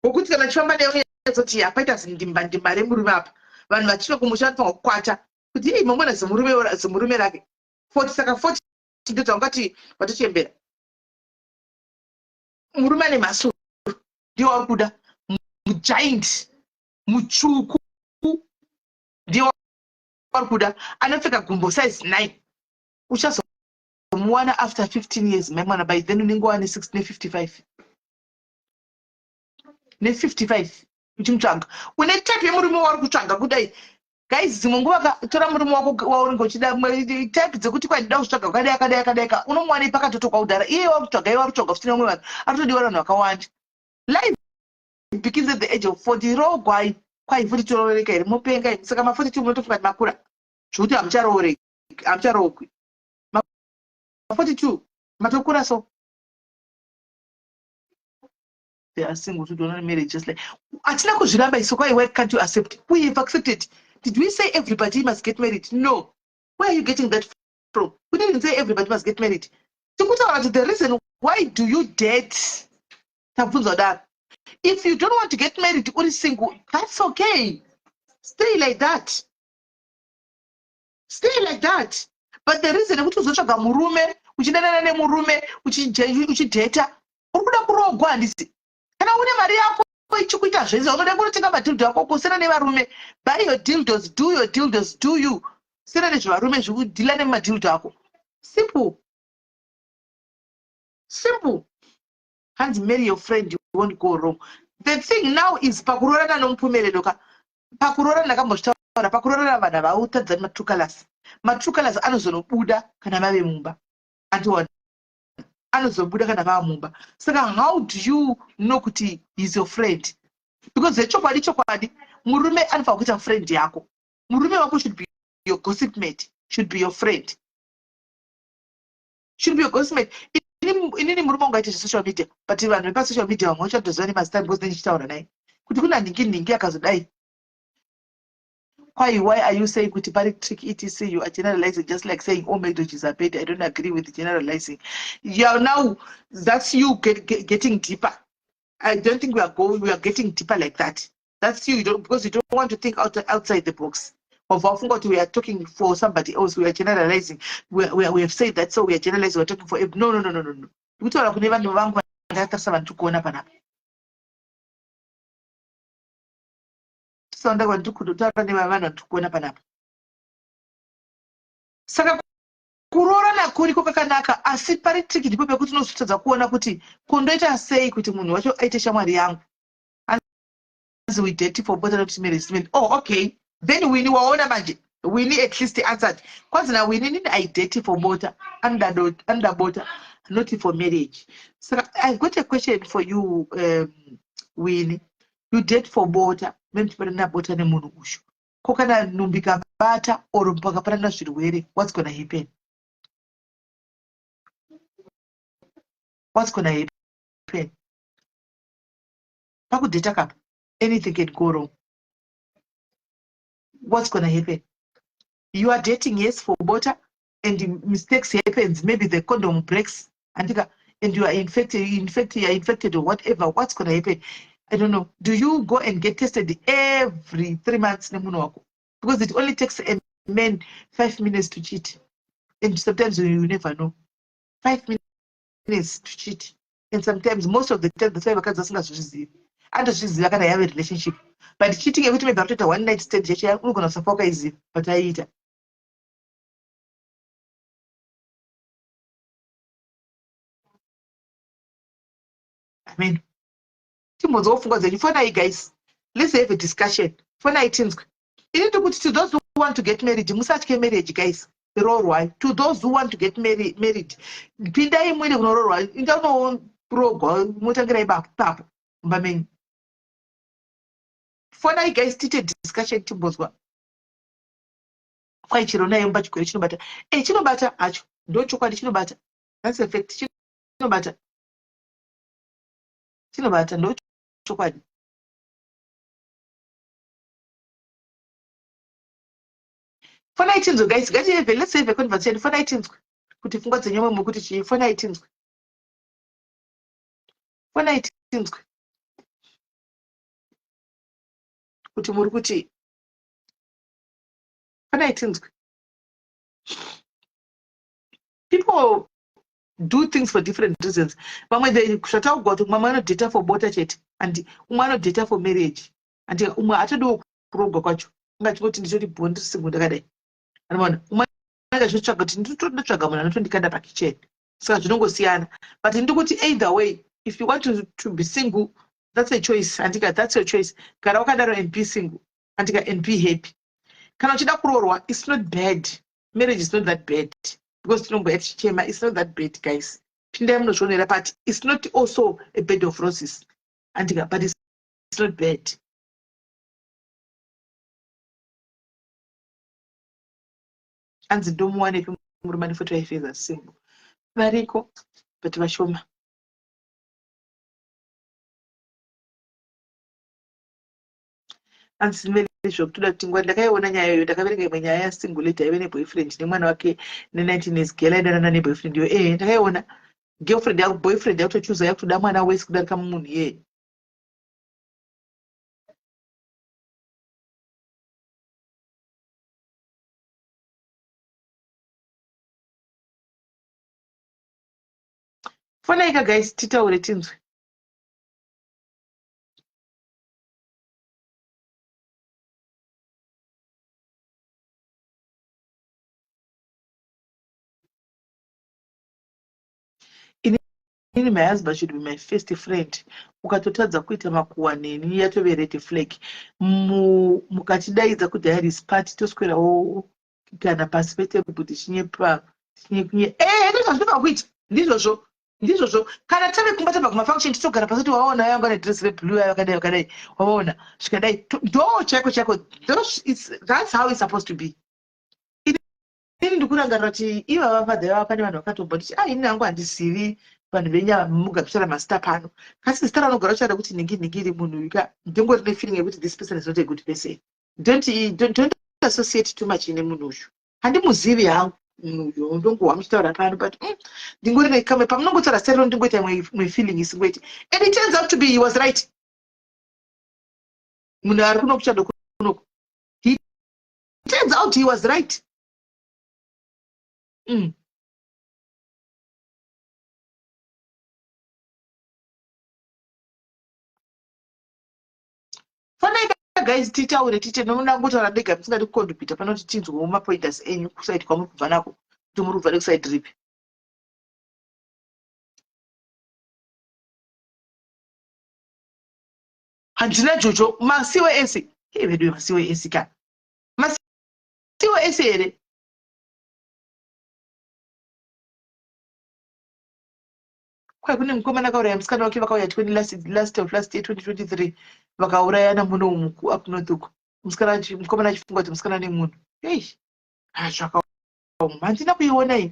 Wokuti kana chifamba newe zoti yapaita zindimba remurume apa. Vanhu vachino kumusha vanofanwa kukwata. Kuti hey mamona zimurume rake. 40 saka 40 ndoti ungati watochembera. Murume ane masuru. Ndiye wari kuda. Mugiant. Mutsvuku. Ndiye wari kuda. Anopfeka gumbo size 9. Uchazo ukazomuwana after 15 years maimwana by then unenge wane 6 ne55 ne55 uchimutsvaga une type yemurume wari kutsvaga kudai guys dzimwe nguva tora murume wako waunenge uchida type dzekuti kwaidida kutsvaga kadai unomuwanei pakatoto kwaudhara iye wakutsvaga iye wakutsvaga futi nemwe vanhu arikutodiwa vanhu vakawanda life begins at the age of 40 rogwai kwai futi tororeka here mupenga here saka ma42 munotofunga kuti makura zvokuti hamucharogwi 42 matokura so they are single to don't marry just like atina kuzviramba iso kwai why can't you accept we have accepted. Did we say everybody must get married? No. Where are you getting that from? We didn't say everybody must get married. The reason why do you date? If you don't want to get married or is single, that's okay. Stay like that. Stay like that. But the reason which was such a murume, which is a murume, which is data, or could have grown and is. And I wouldn't marry up. Buy your dildos, do your dildos, do you? Simple. Simple. And marry your friend, you won't go wrong. The thing now is Pakurana no Pumeloka. Pakurana Nakamosta, Pakurana Vanavauta than Matukalas. Matukalas Anazono Buddha, Kanamabe Mumba. And what? Anazo Buddha Kanamumba. So how do you know Kuti is your friend? Because the chopadi Murume and Fakuta friend Yako. Murume Wako should be your gossip mate, should be your friend. Should be your gossip mate. In any Murumonga social media, but even when social media, I'm watching the Zoni must time goes in town and I could you not Ningia. Why are you saying Kutipari trick etc? You are generalizing just like saying all marriages are bad. I don't agree with generalizing. Yeah, now that's you getting deeper. I don't think we are getting deeper like that. That's you, because you don't want to think outside the box. Of what we are talking for somebody else, we are generalizing. We have said that, so we are generalizing. We're talking for no. We talk never know someone to go up and up. So never to go up and up. Saka kurora na kuri kokakanaka asipari tricky ndipo pekuti nosutadza kuona kuti kondoita sei kuti munhu wacho aite shamwari yangu as we date for better marriage. Oh okay, then we knew waona manje we need at least answered kwanza na we need I date for better under better not for marriage. So I've got a question for you, Winnie. You date for better maybe na better ne munhu usho kokana numbika bata or mpaka parana zvirwere, what's going to happen? What's going to happen? Anything can go wrong. What's going to happen? You are dating, yes, for better, and the mistakes happens. Maybe the condom breaks, and you are infected or whatever. What's going to happen? I don't know. Do you go and get tested every 3 months? Because it only takes a man 5 minutes to cheat, and sometimes you never know. 5 minutes to cheat, and sometimes most of the time the five cards are not and she's like I have a relationship, but cheating every time about a one night stand, I'm going to support easy, but I eat. I mean, Tim was off was for now, guys. Let's have a discussion for 19th. You need to put to those who want to get married. You must get marriage, guys. The role right to those who want to get married. Pinda him with the role right. You don't know pro go. Mutangra back tap. But mean, for now, guys, did a discussion to Boswa. Quite chirona yamba chino butter. Eh, chino butter. Don't you quite chino butter? That's a fact. Chino butter. Chino butter. No chocolate. For 19th, guys, let's have a conversation for 19th. Put if what's in your mom, for 19th. For 19th. Put Murukuchi. For 19th. People do things for different reasons. Mama, they shut out got Mama data for water chat and Umano data for marriage. And Uma Atado Pro Gokachu. Not what in the bond single day. And one ngachotsvaga kuti ndinotsvaga munhu anotondikanda pakicheni saka zvinongosiyana but ndikuti either way if you want to be single that's a choice andika that's your choice gara wakadaro and be single andika and be happy kana uchida kuroorwa it's not bad marriage is not that bad because tinongoya tichichema it's not that bad guys pindai munozvionera but it's not also a bed of roses andika but it's not bad anzi ndomuwanepi murume ane 45 years as single variko but vashoma anzi simeli zvokutoda kuti nguva ndakaiona nyaya iyo ndakaverenga imwe nyaya yasingle leti aive neboyfriend nemwana wake ne19 years girl aidanana neboyfriend iyo ndakaiona girlfriend yako boyfriend yakutochuza yakutoda mwana wese kudarika mumunhu iyeye fonaika guys titaure tinzwe ini my husband should be my first friend ukatotadza kuita makuwa neni yatove red flag mukatidaidza kuti hari spati toswerawo kana pasi petebhuru tichinyepa tinyekunye ndozvazvinofa kuita ndizvozvo kana tave kumba tabva kumafunction titogara pasi kuti waona yanga nedress reblue yakadai waona zvikadai ndo chaiko that's how it's supposed to be ini ndikurangarira kuti ivava padai vava pane vanhu vakatobva kuti ini hangu handizivi vanhu venyama mugapisara masita pano kasi zita ranogara uchada kuti ningiri munhu ika ndingori nefeeling yekuti this person is not a good person don't associate too much nemunhu uyu handimuzivi hangu munhu uyu ndongowa muchitaura pano but ndingori nekamwe pamunongotaura serero ndingoita mwe feeling isingoiti and it turns out to be he was right munhu ari kuno kuchado kuno he turns out he was right fonaika guys titaure tite nomunangotaura ndega musingadi kucontribute panoti tinzwewo mapointers enyu kusaidi kwamuri kubva nako kuti muri kubva nekusaidi ripi handina jojo masiwo ese vedu masiwo ese kana masiwo ese here kwai kune mukomana akauraya musikana wake vakauya last year 2023 vakaurayana muno muku up north uko mukomana achifunga kuti musikana nemunhu zvakaoma handina kuiona iyi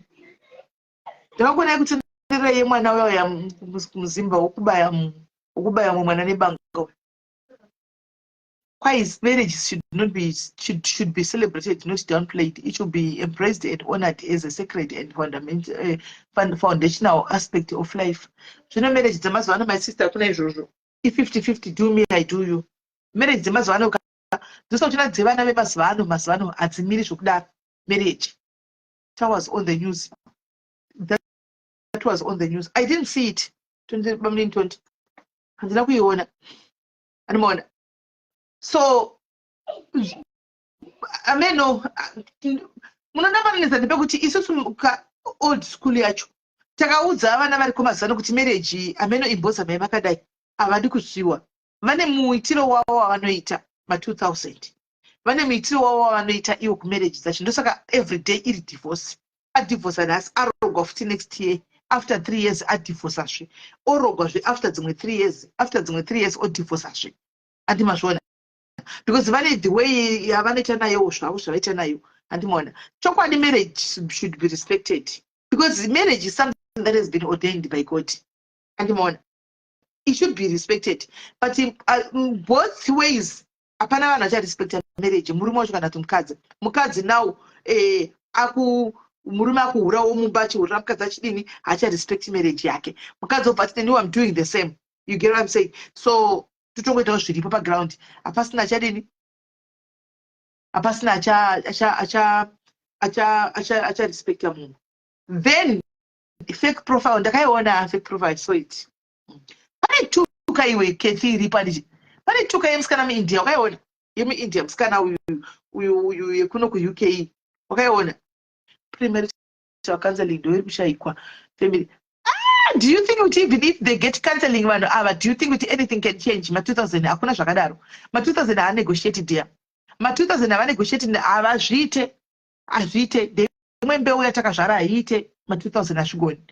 ndakakuonai kutsenderera yemwana uyauya muzimba wokubaya mumwana nebanga kwai marriage should be celebrated, not downplayed. It should be embraced and honored as a sacred and fundamental foundational aspect of life. So no marriage dzemazuva my sister kuna izvozvo i50-50 do me I do you. Marriage dzemazuva ano dzosautina dzevana vemazuva ano hadzimiri zvokudaro. Marriage that was on the news. That was on the news. I didn't see it 2020 handina kuiona anomaona. So ameno munonamaninisa ndepekuti isusu old school yacho takaudza vana vari kumazano kuti marriage ameno imboza mai vakadai havadi kuziva. Vane muitiro wavo wavanoita ma2000 vane muitiro wavo wavanoita iwo kumarriage dzacho ndosaka everyday iri divorce adivorce nhasi arogwa futi next year after 3 years adivorce asve orogwazve after dzimwe 3 years odivorce asve andimazvona because vane the way yavanoita nayo zvavo zvavaita nayo handimona. Chokwadi marriage should be respected because marriage is something that has been ordained by God handimona. It should be respected but in both ways hapana vanhu vacharespecta marriage. Murume wacho kana kuti mukadzi now murume akuhurawo mumba achihurira mukadzi achidini hacharespect marriage yake. Mukadzi obva ati no I'm doing the same. You get what I'm saying? So totongoitawo zviripo paground hapasina achadini hapasina acharespecta munhu. Then fake profile ndakaiona fake profile so it pane tuka iwe Kathy iripo anditi pane tuka yemusikana muindia wakaiona yemuindia musikana uyu yekuno kuUK wakaiona premarital counseling ndoiri kushaikwa family. Do you think that even if they get counseling vanhu ava, do you think that anything can change? Ma2000 hakuna zvakadaro. Ma2000 hanegotiated here. Ma2000 havanegotiated, havazviite, hazviite. Imwe mbeu yatakazvara haiite ma2000 asvigoni.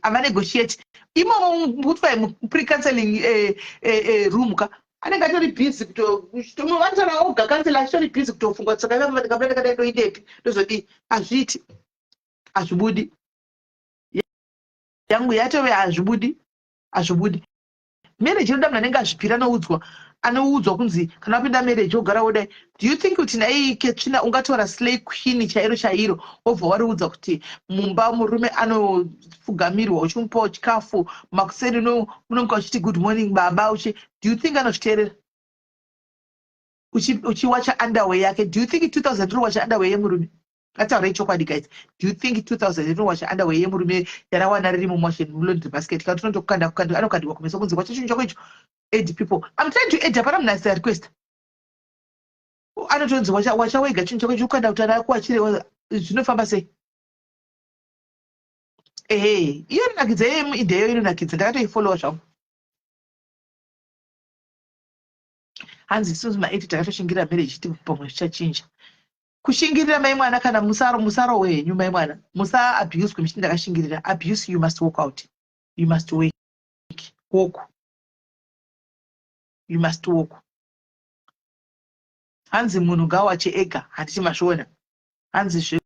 Havanegotiate. Imomo mutwa pre-counseling room ka. Anenge atori busy kutovanotaura oga counselor achitori busy kutofunga saka kapenda kadaindoindepi ndozodii hazviiti hazvibudi yangu yatove hazvibudi marriage inoda munhu anenge azvipira anoudzwa kunzi kana wapinda marriage wogara wodai. Do you think kuti nai Ketsvina ungatora slay queen chairo wobva wariudza kuti mumba murume anofugamirwa uchimupawo chikafu makuseni unonga uchiti good morning baba do you think anozviteerera uchiwacha underwear yake? Do you think 2000 inowacha underwear yemurume? Ngataurai chokwadi guys. Do you think 2000 inowacha underwear yemurume yarawana riri mumwashen mulaundry basket kana tunotokanda anokandirwa kumeso kunzi wacha chinhu chako icho? Age people, I'm trying to age apana munhu asina request. Anotonzi wacha wega chinhu chako icho ukanda kuti ana ako achire zvinofamba sei? Iyo inonakidza ideyo inonakidza ndakatoifollowa zvangu. Hanzi isusu ma80 takatoshingira marriage chiti pamwe zvichachinja. Kushingirira mai mwana kana musaro wenyu mai mwana. Musa abuse kwemishini ndakashingirira. Abuse, you must walk out. You must walk. You must walk. Hanzi munhu ngawache ega handiti mashona. Hanzi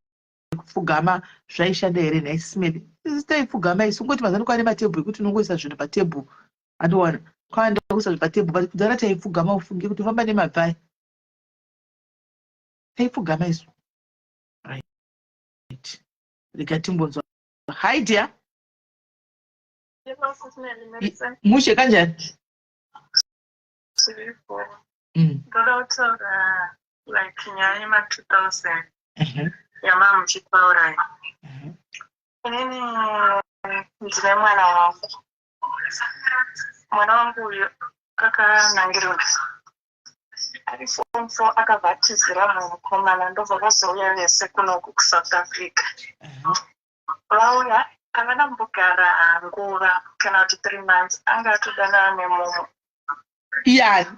zvekufugama zvaishanda here naisimeli. Taifugama isu ngoti mazano kwane matebhu ekuti unongoisa zvinhu patebhu. Andowana. Kwanda kuisa zvinhu patebhu but kudhara taifugama ufunge kuti famba nemabvai. Taifugama isu. Right. Rikatimbonzwa. Hi dear. Mushe kanjani? Like nyanya 2000 yamama mchipaura inini ndine mwana wangu uyo akanangirwa ari form 4 akabhatizira mukomana ndobva vazouya vese kunoku kuSouth Africa. Vauya havana mbogara nguva kana kuti 3 months anga atodanana nemumwe. Iyani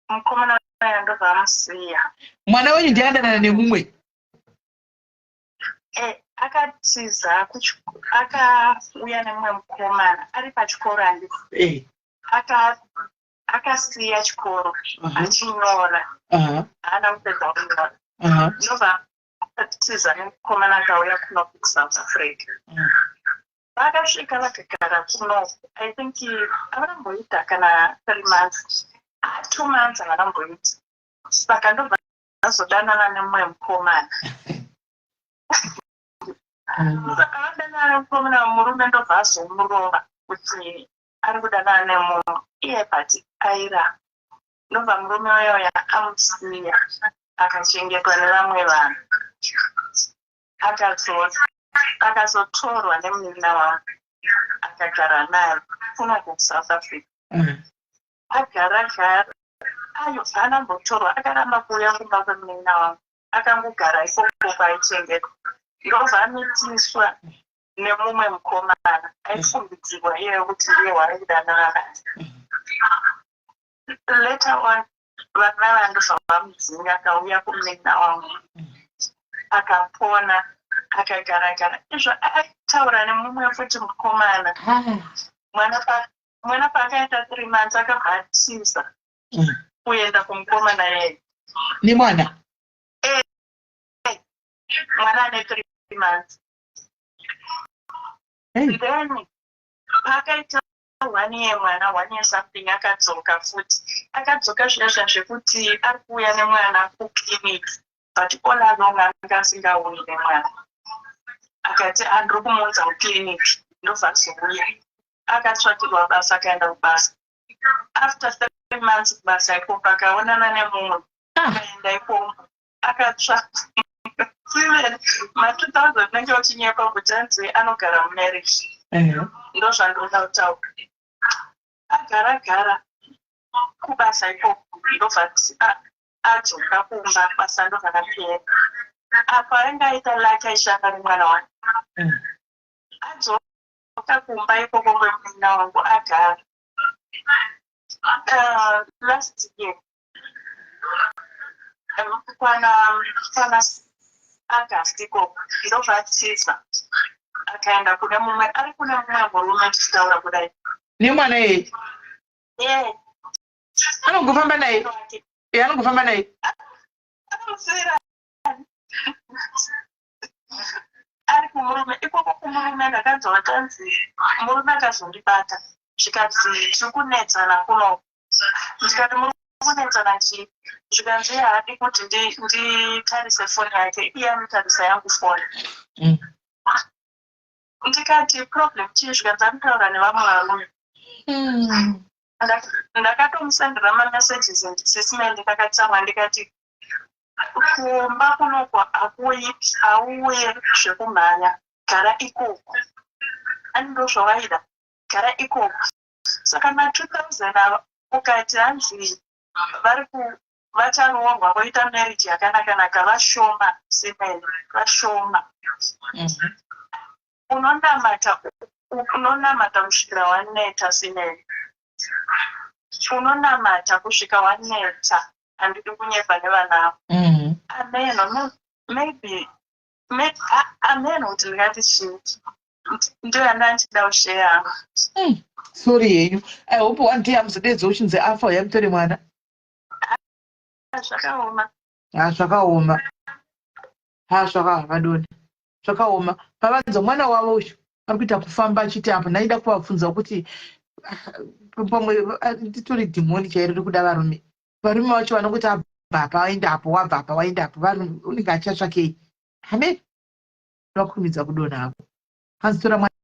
mukomana ndobva amusiya. Mwana wenyu ndiadanana nemumwe? Akatiza akauya nemumwe mukomana ari pachikoro handisi. Akasiya chikoro achinyora. Haana kupedza kunyora. Ndobva akatiza nemukomana akauya kuno kuSouth Africa. Vakasvika vakagara kunoku. I think avaramboita kana 3 months. 2 months avaramboita. Saka ndobva azodanana nemumwe mukomana. Saka vadanana nemukomana murume ndobva azomurova kuti ari kudanana nemumwe. Iye pati aira. Ndobva murume uyoya amusiya akachengetwa nevamwe vanhu. Akazotorwa nemunina wangu akagara naye kuno kuSouth Africa. Agara ayo anambotorwa akaramba kuuya kumba kwemunina wangu akangogara ikoko kwaichengetwa. Ndobva amitiswa nemumwe mukomana aifungidzirwa iye kuti ndiye wari kudanana naye. Later on vana vandobva vamudzinga akauya kumunina wangu akapona akagara izvo aitaura nemumwe futi mukomana. Mwana paakaita 3 months akabhatiza kuenda kumukomana yeye. Ni mwana? Mwana ane 3 months. Then paakaita 1 year mwana 1 year something akadzoka futi. Akadzoka zviya zvekuti ari kuuya nemwana kuclinic but all along anga asingauyi nemwana. Akati andiri kumuudza muclinic ndobva azouya. Akatsvakirwa basa akaenda kubasa. After 3 months kubasa ikoko akaonana nemumwe. Akaenda ikoko akatsvaka. Ma2000 nenge uchinyepa kuti anzi anogara mumarriage. Ndozvandoda kutaura. Agara kubasa ikoko ndobva adzoka kumba basa ndobva rapera. apa aingaita lakaishaka nemwana wangu adzoka kumba ikoko kwemunina wangu agara last year kwana August ikoko ndobva atiza akaenda kune mumwe ari kune mumwe murume tichitaura kudai nemwana iye anongofamba naye anongofamba naye anosira ari kumurume ikoko kumurume ndakanzwa kanzi murume akazondibata zvikanzi tiri kunetsana kuno ndikati muri kunetsana chii zvikanzi haadi kuti nditarise foni yake iye anotarisa yangu foni ndikati problem chii zvikanzi anotaura nevamwe varume ndakatomusendera mamessages ndisisime ndikakatsamwa ndikati kumba kunoko hauye zvekumhanya gara ikoko ani ndo zvavaida gara ikoko saka ma2000 ava ukati hanzi vacharoorwa voita marriage yakanakanaka vashoma semene vashoma unonamata kusvikira waneta semene unonamata kusvika waneta handidi kunyepa nevanavo ameno maybe ameno kuti ndingati chii ndio yanda nchida usheya sorry yenyu I hope one day amuzodedza uchinzi afa yamutore mwana zvakaoma zvakaoma zvakadoni zvakaoma pavanza mwana wavo uyu ari kuita kufamba achiti apo ndaida kuvafunza kuti pamwe nditori dhimoni chairo riri kuda varume vacho vanongoti abva apa waenda apo wabva apa waenda apo unenge achatsvakei hame vakurumidza kudonha apo hanzitora mwana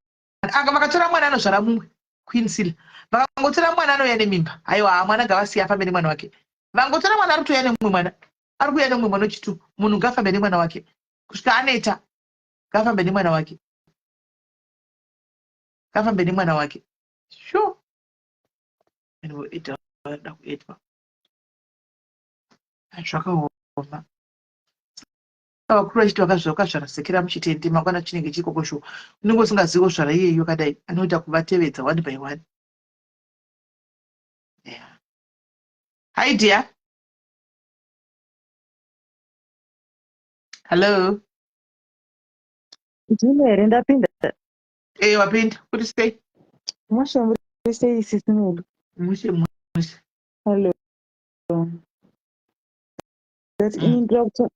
anga vakatora mwana anozvara mumwe Queen Silla vakangotora mwana anouya nemimba aiwa mwana ngavasiya afambe nemwana wake vangotora mwana ari kuuya nemumwe mwana ari kuuya nemumwe mwana wechitu munhu ngafambe nemwana wake kusvika aneta ngafambe nemwana wake ngafambe nemwana wake sure da kuitwa zvakaoma vakuru vachiti vakazvarasekera muchitende mangwana chinenge chikokosho unenge usingazivi kuzvara iyeyo kadai anoita kuvatevedza one by one. Yeah. Hi dear. Hello. Ndinere ndapinda. Wapinda kuti sei? Mwasha muri sei sisi medu? Mushe. Hello. That in doctor.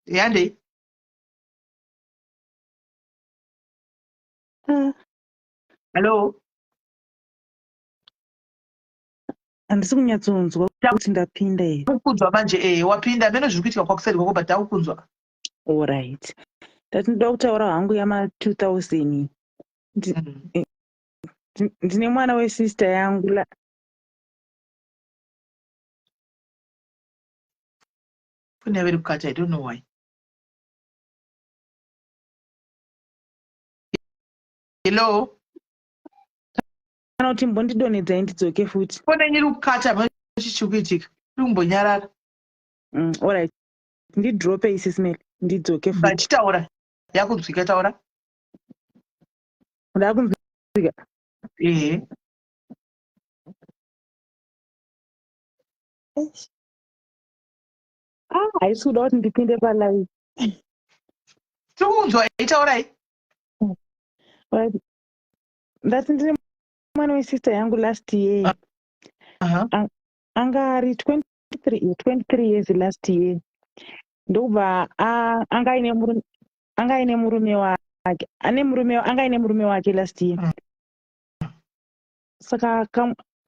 Yande. Hello. Handisi kunyatsonzwa kuti ndapinda here. Ukunzwa manje wapinda meno zviri kuitika kwakuseri kwako but aukunzwa. All right. Ndatoda kutaura hangu yama 2000. Ndine mwana wesister yangu la. Kune veri kukati, I don't know why. Hello. Kana kuti mbondidonedzai ndidzoke futi. Kune nyiri kukata chichikuitika. Kumbonyarara. All right. Ndidrope isismell ndidzoke futi. Bachitaura. Yakunzwika taura. Ndakunzwika. Haisi kuda kuti ndipinde palive. Tikunzwa itaurai. Ndati ndine mwana wesister yangu last year. Anga ari 23 years last year. Ndobva anga aine murume wake. Anga aine murume wake last year. Saka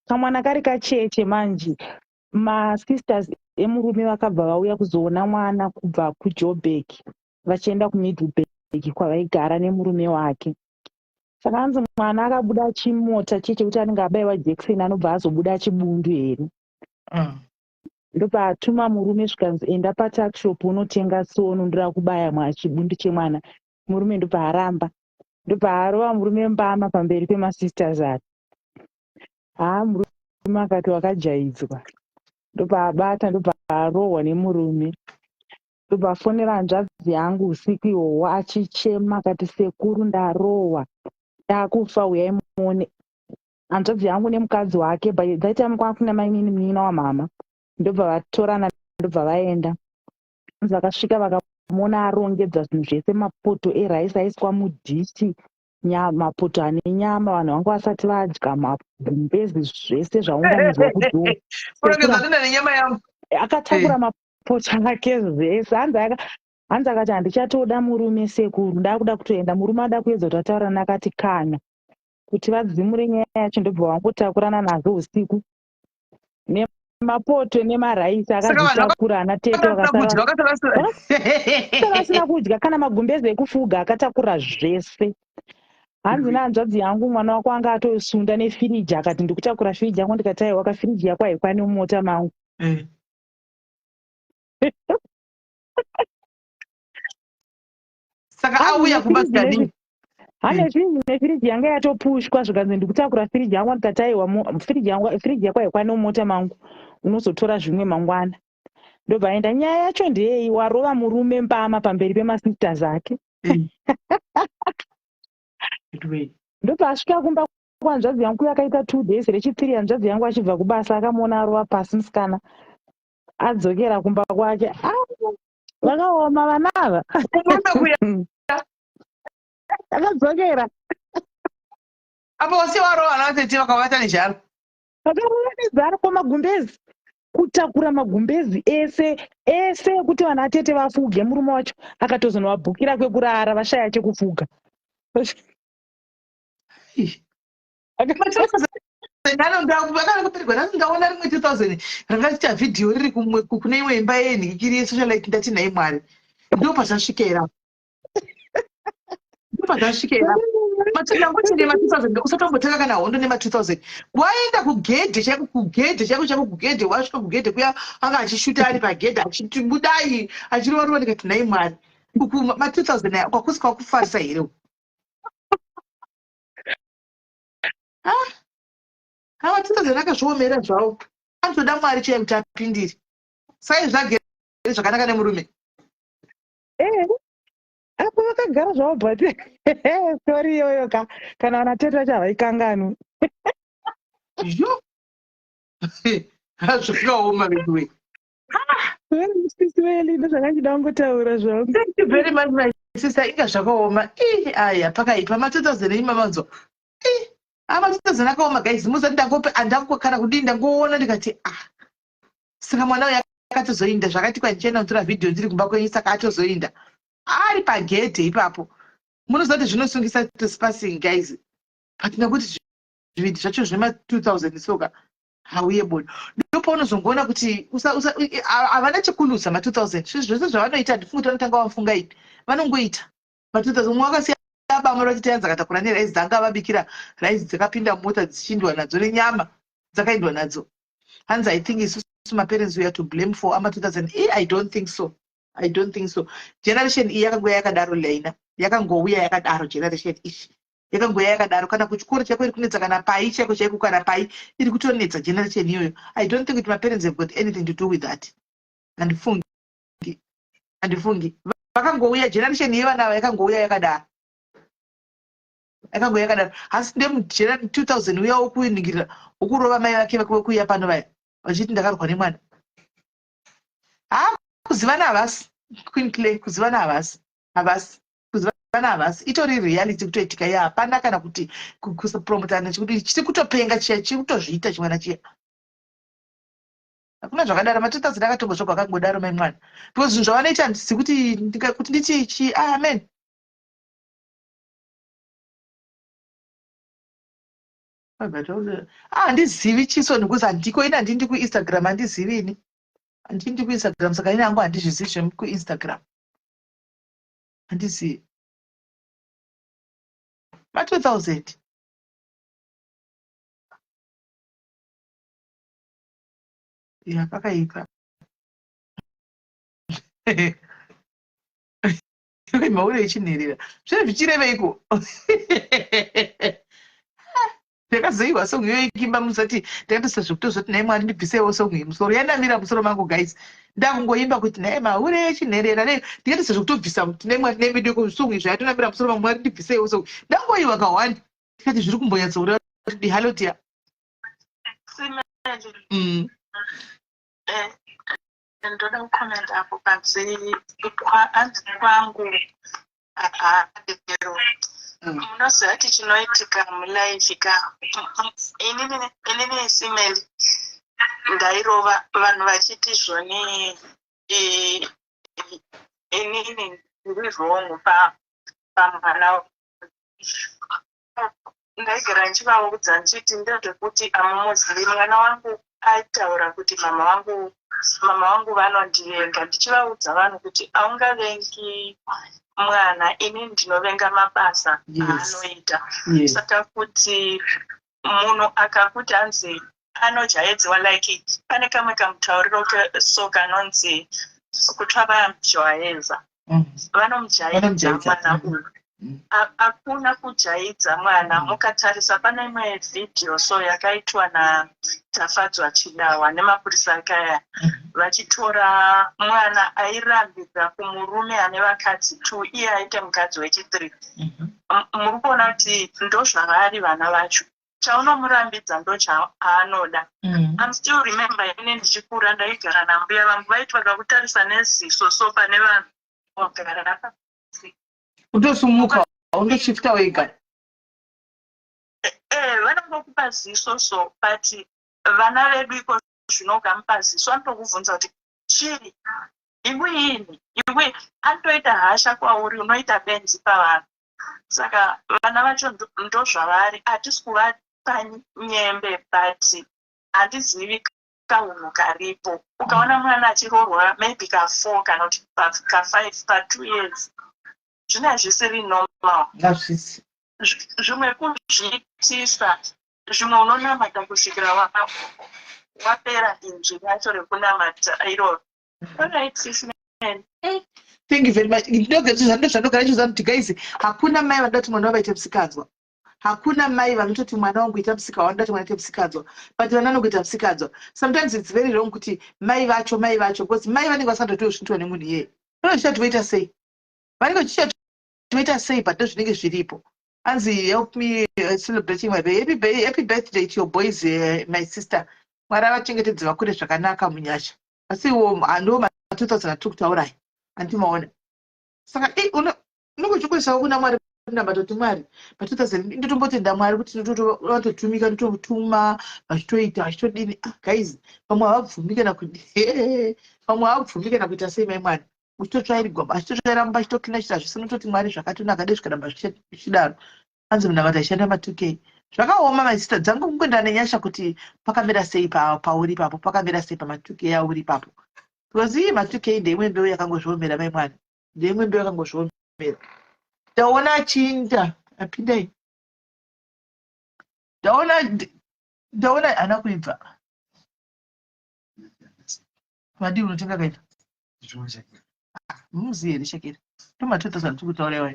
kamwana kari kacheche manje. Masisters emurume vakabva vauya kuzoona mwana kubva kuJoburg vachienda kuMiddleburg kwavaigara nemurume wake. Saka anzi mwana akabuda chimota chechekuti anenge abayiwa jekiseni anobva azobuda achibundu here. Ndopaatuma murume zvikanzi enda patakishop unotenga tsono ndira kubaya chibundu chemwana. Murume ndopaaramba. Ndopaarova murume mbama pamberi pemasisters ati. Murume akati wakajaidzwa. Ndopaabata, ndopaarohwa nemurume. Ndopafonera hanzvadzi yangu usiku ihwohwo achichema akati, sekuru ndarohwa, ndakufa, uyai muone. Hanzvadzi yangu nemukadzi wake dzaita kwakuna mainini wamama. Ndobva vatorana, ndobva vaenda. Vakasvika vakamuona arongedza zvinhu zvese, mapoto eraisi aiswa mudhishi, mapoto ane nyama, vanhu vangu vasati vadya, magumbezi zvese zvaunganzwa kudhoo. Urongedza tenda nenyama yangu. Akatakura mapoto ake zvese. Hanzi akati handichatoda murume sekuru, ndakuda kutoenda. Murume ada kuedza kuti ataura nakati kana kuti vadzimure nyaya yacho. Ndobva wangotakurana nazo usiku nemapoto nemaraisi akazvitakura. Ana tete vakasara kudya kana magumbezi ekufuga akatakura zvese. Hanzi nahanzvadzi yangu mwana wako anga atosunda nefiriji akati ndikutakura firiji yangu. Ndikati aiwa kafiriji yako haikwani mumota mangu. Saka auya kubasikadini. Hane nefiriji yanga yatopushwa zvikanzi ndikutakura firiji yangu. Ndikati aiwa firiji yako haikwani mumota mangu, unozotora zvimwe mangwana. Ndobva aenda. Nyaya yacho ndeyei, warova murume mbama pamberi pemasisters ake. Ndobva asvika kumba kwanzvadzi yangu yakaita 2 days. Rechipiri hanzvadzi yangu achibva kubasa akamuona arova pasi musikana. Adzokera kumba kwake, vakaoma vana ava. Akadzokera Apa wasi warova navatete vakavata nezharo. vakarova nezaro kwamagumbezi, kutakura magumbezi ese ekuti vana atete vafuge. Murume wacho akatozonobhukira kwekurara, vashaya chekufuga. Ndaona rimwe 2000 rakaita vhidhiyo riri kune imwe imba yenhikiri yesocialite. Ndati nhai Mwari, ndopazvasvikira. Matinangotine ma2000 usatombotaka kana hondo nema2000. Waenda kugedhe chako kugedhe, wasvika kugedhe kuya anga achishuta ari pagedhe achiti budai achirova. Ndikati nhai Mwari, ma2000 kwakusika kufarisa here. Hawa 2000 akazviomera zvawo. Anotoda Mwari chaiye kuti apindire. Sai zvagere zvakanaka nemurume. Apo vakagara zvavo bhati stori iyoyo kana vana tete vacho havaikanganwi. Zvo zvakaoma veduwe. Musisi weLinda zvakachida kungotaura zvangu. Thank you very much my sister. Inga zvakaoma. Aya pakaipa ma2000 imamanzwa. Ma2000 akaoma guys. Musati ndangokana kudini ndangoona ndikati saka mwana uyu akatozoinda zvakati kwanichena kutora vhidhiyo ndiri kumba kwenyu saka atozoinda. Ari pagedhe ipapo. Munoziva kuti zvinosungisa trespassing guys. But nekuti zvinhu zvacho zvema2000 soka hauye bodo. Ndipo unozongoona kuti havana chekulusa ma2000. Zvese zvavanoita ndifunga kuti vanotanga vafunga ini. Vanongoita ma2000 umwe wakasiya baba vachitayanza akatakura neraisi dzanga vabikira raisi dzakapinda mota dzichindwa nadzo nenyama dzakaindwa nadzo. Hanzi I think isusu maparents we are to blame for ama2000. I don't think so. I don't think so. Generation iyi yakangouya yakadaro Leina. Yakangouya yakadaro generation ishi. Yakangouya yakadaro kana kuchikoro chako iri kunetsa kana pai chako chaiko kana pai iri kutonetsa generation iyoyo. I don't think that my parents have got anything to do with that. Andifungi. Vakangouya generation iyevana yakangouya yakadaro. Yakangouya yakadaro. Asi ndemu 2000 uya wokuningira wokurova mai vake kuya pano vaya. Vachiti ndakarwa nemwana. Kuzivana havasi. Queen Clay, kuzivana havasi. Kuzivana havasi. Itori reality kutoitika ya hapana kana kuti kupromotana chikuti chiri kutopenga chiya chiri kutozviita chimwana chiya. Hakuna zvakadaro ma2000 akatongotsvagwa akangodaro mai mwana. Because zvinhu zvavanoita handisi kuti ndichi amen. Handizivi chiso nekuti handiko ina handindi kuInstagram handizivi ini. Handindi kuInstagram saka ine hangu handizvizivi zvekuInstagram. Handizivi. Ma2000. Ya pakaipa. Mauri ichinherera. Zvino zvichireveiko? ndakazoiwa songi yoikimba musati ndakatosa zvekutozoti nai mwari ndibvisewo songi musoro yanamira musoro mangu guys ndakungoimba kuti nai maure chinherera nei ndikatosa zvekutobvisa kuti nai mwari nemidoko songi zvaitonamira musoro mangu mwari ndibvisewo songi ndangoiwa kawani tikati zviri kumbonyatsokureva kuti halotia ndoda kukomenta apo panzi hanzi kwangu adero munoziva kuti chinoitika mulaifika inini simeli ndairova vanhu vachiti zvoni inini ndiri wrong pamwana ndaigara ndichivaudza ndichiti ndezvekuti amumuzivi mwana wangu aitaura kuti mama wangu vanondivenga ndichivaudza vanhu kuti aungavengi mwana ini ndinovenga mabasa aanoita saka kuti munhu akakuti anzi anojaidziwa like pane kamwe kamutauriro so kanonzi kutwa vamjaedza vanomujaidza mwana uyu hakuna kujaidza mwana mukatarisa pane imwe vhidhiyo so yakaitwa natafadzwa chidawa nemapurisa akaya vachitora mwana airambidza kumurume ane vakadzi 2 iye aite mukadzi wechi3 muri kuona kuti ndo zvavari vana vacho chaunomurambidza ndo chaanoda. I'm still remember ine ndichikura ndaigara nambuya vangu vaitwa kakutarisa neziso so pane vanhu vagara napasi utosumuka undoshifta wega vanongokupa ziso so but vana vedu iko zvinogamupa ziso anotokubvunza kuti chiri iwe anotoita hasha kwauri unoita benzi pavanhu saka vana vacho ndo zvavari hatisi kuvapa nyembe but handizivi kaunhu karipo ukaona mwana achirorwa maybe ka4 kana kuti ka5 ka2 years zvine hazvisiri normal. Zvimwe kuzviitisa zvimwe unonamata kusvikira wapera inzwi racho rekunamata iroro. Thank you very much. Ndogara chizoziva kuti guys hakuna mai vanoda kuti mwana wavaite musikadzwa. Hakuna mai vanototi mwana wangu ita musika wanoda kuti mwana ite musikadzwa. But vana vanongoita musikadzwa. Sometimes it's very wrong kuti mai vacho because mai vanenge vasingatotoshindwa nemunhu iyeye. Vanochita toita sei? Vanenge vachiita toita sei but ndozvinenge zviripo. Anzi help me celebrating my baby. Happy birthday to your boys, my sister. Mwari avachengetedze vakure zvakanaka munyasha. Asi ndo ma2002 kutaurai. Antimaona. Saka unongochikuisawo kuna Mwari namba toti Mwari pa2000 ndotombotenda Mwari kuti ndototumika ndototuma vachitoidini guys pamwe havabvumi kana kuti pamwe havabvumi kana kuita sei mai Mwari uchitotsvairi gwamba achitotsvairamba achitoklinashira zvese nototi Mwari zvakatonaka dai zvikaramba zvichidaro anzi munamata ishanda ma2k zvakaoma masista dzangu kungoenda nenyasha kuti pakamira sei pauri papo pakamira sei pama2k auri papo because iyi ma2k ndeimwe mbeu yakangozviomera mai Mwari ndeimwe mbeu yakangozviomera ndaona chinda apindai ndaona hana kuibva madi unotenga kaita muzi here shekera ndoma2000 tikutauraiwa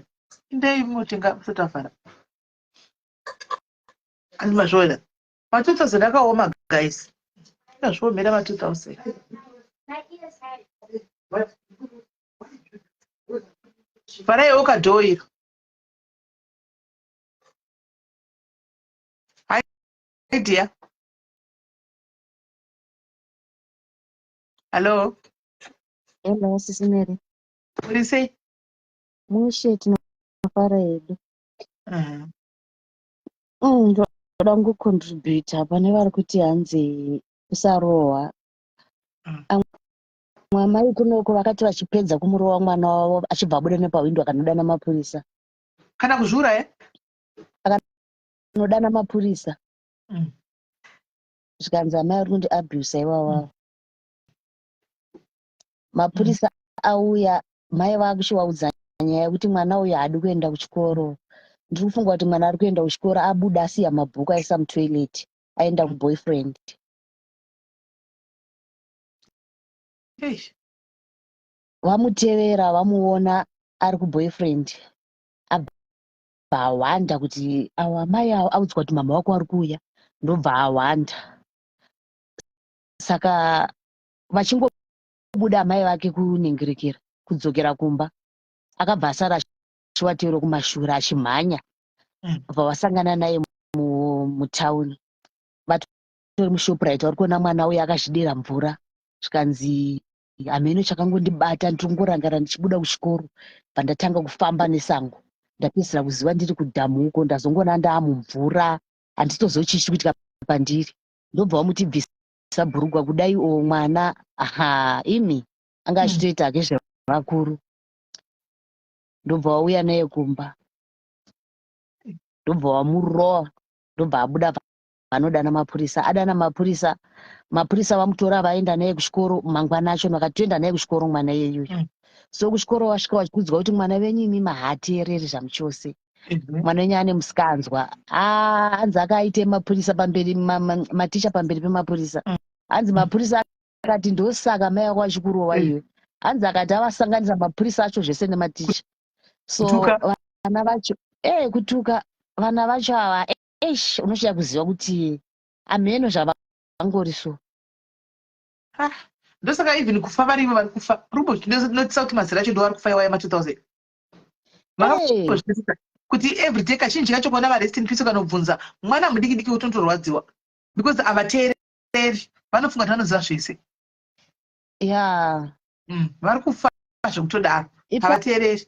indai munotenga musatafara asi mazvoona ma2000 akaoma guys akazviomera ma2000 faraiwo kadhoiro idea. Hello. Hello, Sisi Mary. What do you say? Mushe tinofara hedu. Ndoda kungocontribute pane vari kuti hanzi kusarohwa. Mwamai kunoko vakati vachipedza kumurohwa mwana wavo achibva abuda nepawindo akanodana mapurisa. Kana kuzvura Akanodana mapurisa. Zvikanzi amai ari kundi abuse iwawawo. Mapurisa auya mai vakushivaudza nyaya yekuti mwana uyu haadi kuenda kuchikoro. Ndiri kufunga kuti mwana ari kuenda kuchikoro abuda asiya mabhuku aisa mutoilet aenda kuboyfriend. Vamutevera vamuona ari kuboyfriend awanda kuti awa mai audzwa kuti mama wako ari kuuya, ndobva awanda. Saka vachingobuda mai vake kunyengerekera kudzokera kumba, akabva asara achiwatero kumashure achimhanya. Bva vasangana naye mutauni, vatori muShoprite, vari kuona mwana uya akazvidira mvura, zvikanzi ameno chakangondibata ndongorangara ndichibuda kuchikoro pandatanga kufamba nesango, ndapedzisira kuziva ndiri kudhamuko, ndazongona ndaamumvura, handitozochichiitika pandiri. Ndobva vamutibvisa bhurugwa kudai mwana imi anga achitoita hake zvevakuru. Ndobva vauya naye kumba, ndobva vamurowa, ndobva abuda vanodana mapurisa. Adana mapurisa, mapurisa vamutora vaenda naye kuchikoro mangwana acho, vakatoenda naye kuchikoro mwana iyeyoyo. So kuchikoro vasvika vachikudzwa kuti mwana wenyu imi haateereri zvamuchose, mwana wenyu ane musikanzwa. Hanzi akaite mapurisa pamberi, maticha pamberi pemapurisa. Hanzi mapurisa akati ndosaka mai wako achikurowa iwe. Hanzi akati avasanganisa mapurisa acho zvese nematicha. So vana vacho kutuka, vana vacho ava unochida kuziva kuti ameno zvavangori so. Ndosaka even kufa varivo vari kufa rubo zvinotisa kuti mazera acho ndo vari kufa iwaya ma2000 makazvizwisisa kuti everyday kazhinji kacho kuona varest in peace kanobvunza mwana mudiki diki utontorwadziwa because avateereri, vanofunga kuti vanoziva zvese. Vari kufa zvekutodaro, havateereri.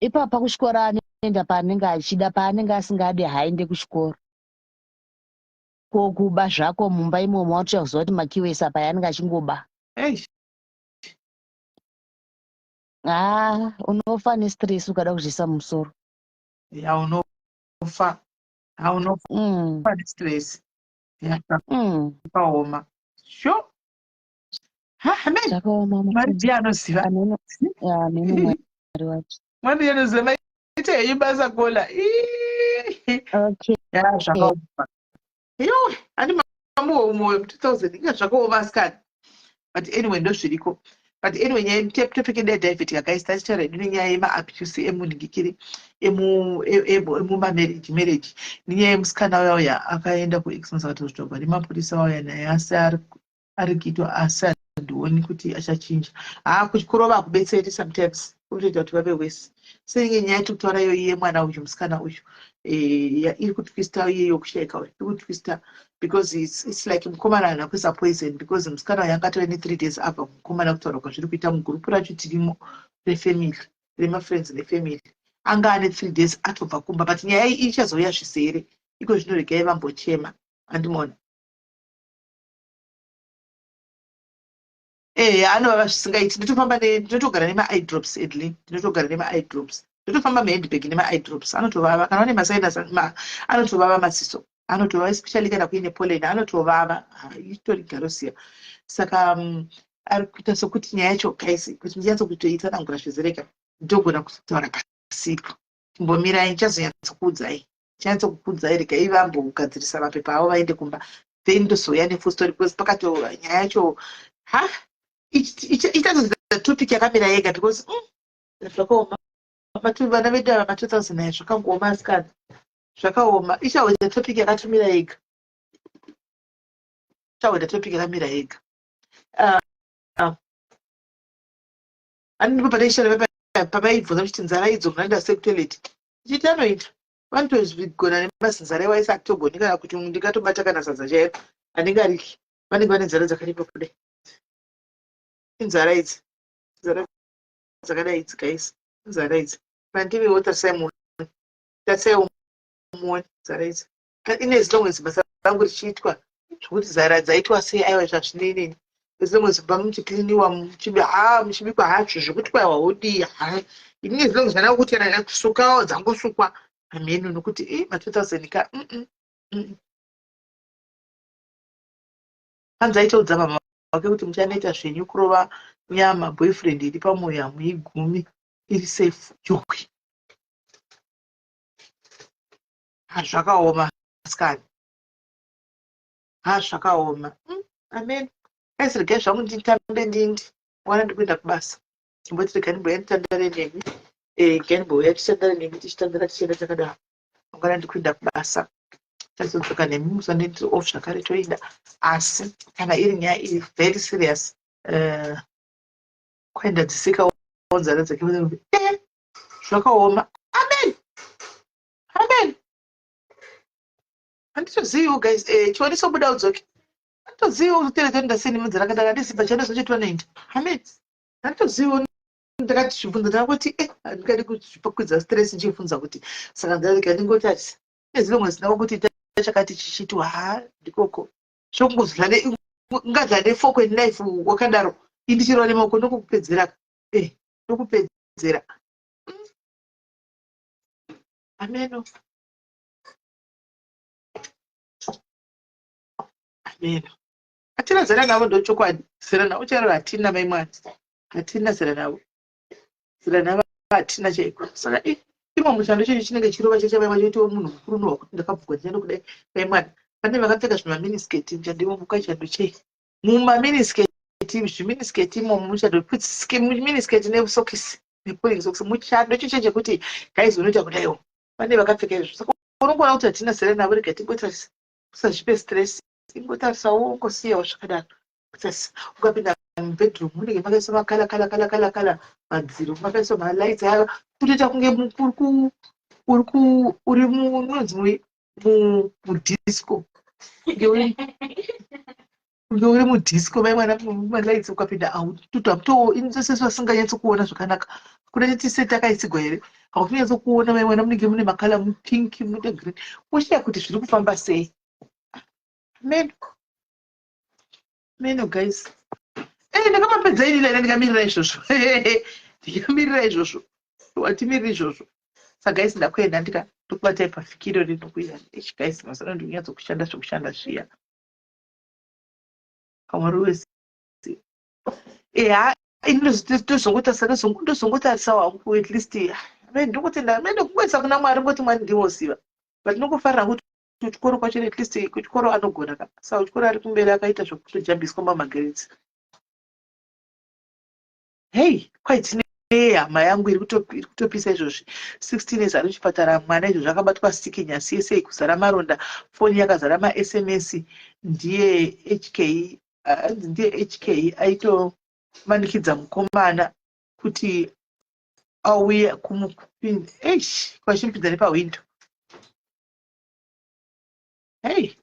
Ipapa kuchikora anoenda paanenge achida, paanenge asingadi haaende kuchikoro. Kokuba zvako mumba imomo watoziva kuti makiwesa payanenge achingoba. Unofa nestress ukada kuzvisa musoro. Unofa nestress. Paoma. Sure. Mwari ndiye anoziva. Mwari ndiye anoziva maite eibasa kola. Zvakaoma. Handi mamuomo 2000 inga zvakaoma sikani. But anyway ndozviriko. But anyway nyaya topic David yakaisa tichitaura hedu nenyaya yemaabuse emunhingikiri marriage nenyaya yemusikana uya akaenda kuexconservatorship nemapurisa vauya naye asi ari kuitwa asi handioni kuti achachinja. Kuchikoro vakubetseri sometimes kutoita kuti vave wese. Senge nyaya yekutaura iye mwana uyu musikana uyu iri kutwista iyeyo kushaika iri kutwista because it's like mukomana haana kuisa poison because musikana uyu angatove ne3 days abva mukomana kutaura kwazviri kuita mugurupu racho tirimo refamily remafriends nefamily anga ane 3 days atobva kumba, but nyaya iyi ichazouya zvisere iko zvinoregai vambochema andimona. Anova zvisingaiti. Ndinotogara nema-eyedrops edly, ndinotogara nema-eyedrops, ndinotofamba mehandbag nema-eyedrops. Anotovava kana une masinus anotovava maziso, anotovava especially kana kuine pollen anotovava, itori garosia. Saka ari kuita sokuti nyaya yacho kaisi kuti ndinyanzo kutoitsanangura zvizereka ndogona kutaura pasipo. Chimbomirai ndichazonyatsokuudzai, ndichanyatsokukuudzai, regai vambogadzirisa mapepa avo vaende kumba, then ndozouya nefull story because pakato nyaya yacho ichazoita topic yakamira yega because zvakaoma. Vana vedu ava ma2000 aya zvakangooma asikana, zvakaoma. Ichazoita topic yakatomira yega, ichazoita topic yakamira yega. Andipo padaishara papaibvunza kuti nzara idzo munoenda sei kutoilet, ichiti anoita vanotozvigona nemazinzara ewaisa atogoni kana kuti ndingatobata kana sadza chairo anenge ariki, vanenge vane nzara dzakadipa kudai. Inzara idzi, nzara dzakadai idzi guys, nzara idzi pandivewo tarisai muone nzara idzi. Ine zilongwezi basa rangu richiitwa zvokuti zara dzaitwa sei aiwa zvazvineneni zilongwezi bva muchikliniwa muchibikwa hacho zvokuti kwaiwa hodi inini zilongwezi vana kuti kana kusukawo dzangosukwa ameno nokuti ma2000 ka hanzi aitoudza mama wake kuti muchanoita zvenyu kurova nyama boyfriend iri pamoyo hamuigumi iri safe jokwi. Zvakaoma asikani, zvakaoma. Amen. Aisiregai zvangu nditambe ndindi wana ndikuenda kubasa, chimboti regai ndimboya nditandare nemi. Kenboya tichagara nemi tichitandara tichienda takadaro. Mangwana ndikuenda kubasa. Tazodzoka nemi musande ndiri off zvakare toenda. Asi kana iri nyaya iri very serious. Kuenda dzisikaonzana dzake zvakaoma. Amen. Amen. Handitoziviwo guys. Chioniso buda udzoke. Handitoziviwo kuteredza ndasini munzira kadaro handisipa chandazochitwa naindi. Amen. Handitoziviwo ndakati zvibvunzo ndakuti handingadi kukwidza stress ndichifunza kuti saka ndarika ndingoti ati nezilomwe zinawo kuti chakati chichitwa ndikoko zvokungozvane ngadlane foko in life wakadaro indichirwa nemaoko ndokupedzera ndokupedzera ameno ameno hatina zera navo ndochokwadi zera navo charo hatina maimwana hatina zera navo zera navo hatina chaiko saka imo mushando chechi chinenge chirova chechavaiva choitiwo munhu mukuru nowakuti ndakabvugwa ndichando kudai maimwana pane vakapfeka zvimaminisketi ndichandimuka chando chei mumaminisketi zviminisketi imomo muchando minisketi nesokisi nepulling sokisi muchando cheche chekuti guys unoita kudaiwo pane vakapfeka izvo saka unongoona kuti hatina zera navo rega tingotarisa usazvipe stress ingotarisawo ungosiyawo zvakadaro kutarisa ukapinda mubedroom munenge makaiswa makala madziro makaiswa malights aya kutoita kunge uri munonzi mudisco kunge uri mudisco maimwana malights ukapinda tutapto inoseswa singanyatsi kuona zvakanaka kuda tise takaisigwa here hautinyatsi kuona maimwana munenge mune makala mupink mune green ushiya kuti zviri kufamba sei meno guys ndakamapedza ini lera ndikamirira izvozvo ndikamirira izvozvo watimirira izvozvo saka guys ndakuenda ndikubatai pafikiro rinokuira guys mazana ndikunyatso kushanda zvokushanda zviya kamwari wese ndozongotarisa wangu at least ndokutenda ndokukwanisa kuna mwari ngoti mwari ndinoziva but ndinongofarira kuti kuchikoro kwacho at least kuchikoro anogona ka saka kuchikoro ari kumberi akaita zvokutojambiswa mamagrades hey kwaitine hama yangu iri kutopisa izvozvi 16 years ari kuchipatara mwana izvozvi akabatwa siki nyasi yese kuzara maronda foni yakazara masms ndiye hk aitomanikidza mukomana kuti auye kumupinda kwachimupinza nepawindo hey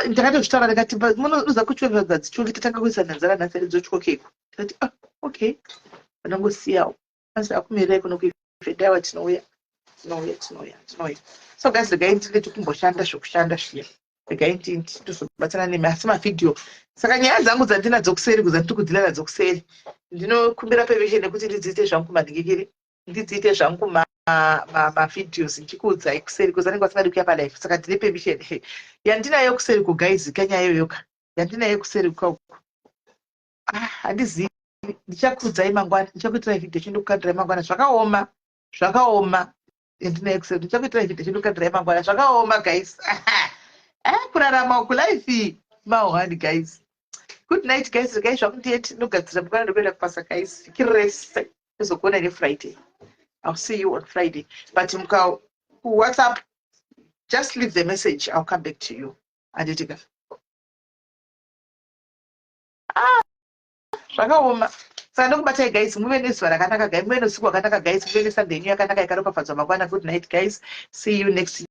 ndakatozvitaura ndikati munoza kuchova dzichonge tatanga kuisa nhanzara nhasi dzotyokeko tikati okay vanongosiyawo asi akumirai kuno kuifedaiwa tinouya so guys regai ndinge tikumboshanda zvokushanda zviya regai tozobatsana nemi asi mavhidhiyo saka nyaya dzangu dzandinadzo kuseri kuza ndiri kudzila nadzo kuseri ndinokumbira permission nekuti ndidziite zvangu mandingikiri ndidziite zvangu mavhidhios ndichikuudzai kuseri kuza nenge vasingadi kuya palife saka ndine permission yandinayo kuseri kuguys kanyayo yoka yandinayo kuseri kwauku handizivi ndichakuudzai mangwana ndichakuitirai vhidhio chindokukandirai mangwana zvakaoma yandinayo kuseri ndichakuitirai vhidhio chindokukandirai mangwana zvakaoma guys kurarama kulife mahwani guys. Good night guys, regai zvangu ndiyeti ndogadzira mangwana ndokuenda kupasa guys. Fikirese tozokuona neFriday. I'll see you on Friday. But WhatsApp, just leave the message. I'll come back to you. Anditika. Zvakaoma. Saka ndokubatai guys, muve nezuva rakanaka guys, muve neusiku hwakanaka guys, muve neSunday yakanaka yakaropafadzwa mangwana. Good night guys. See you next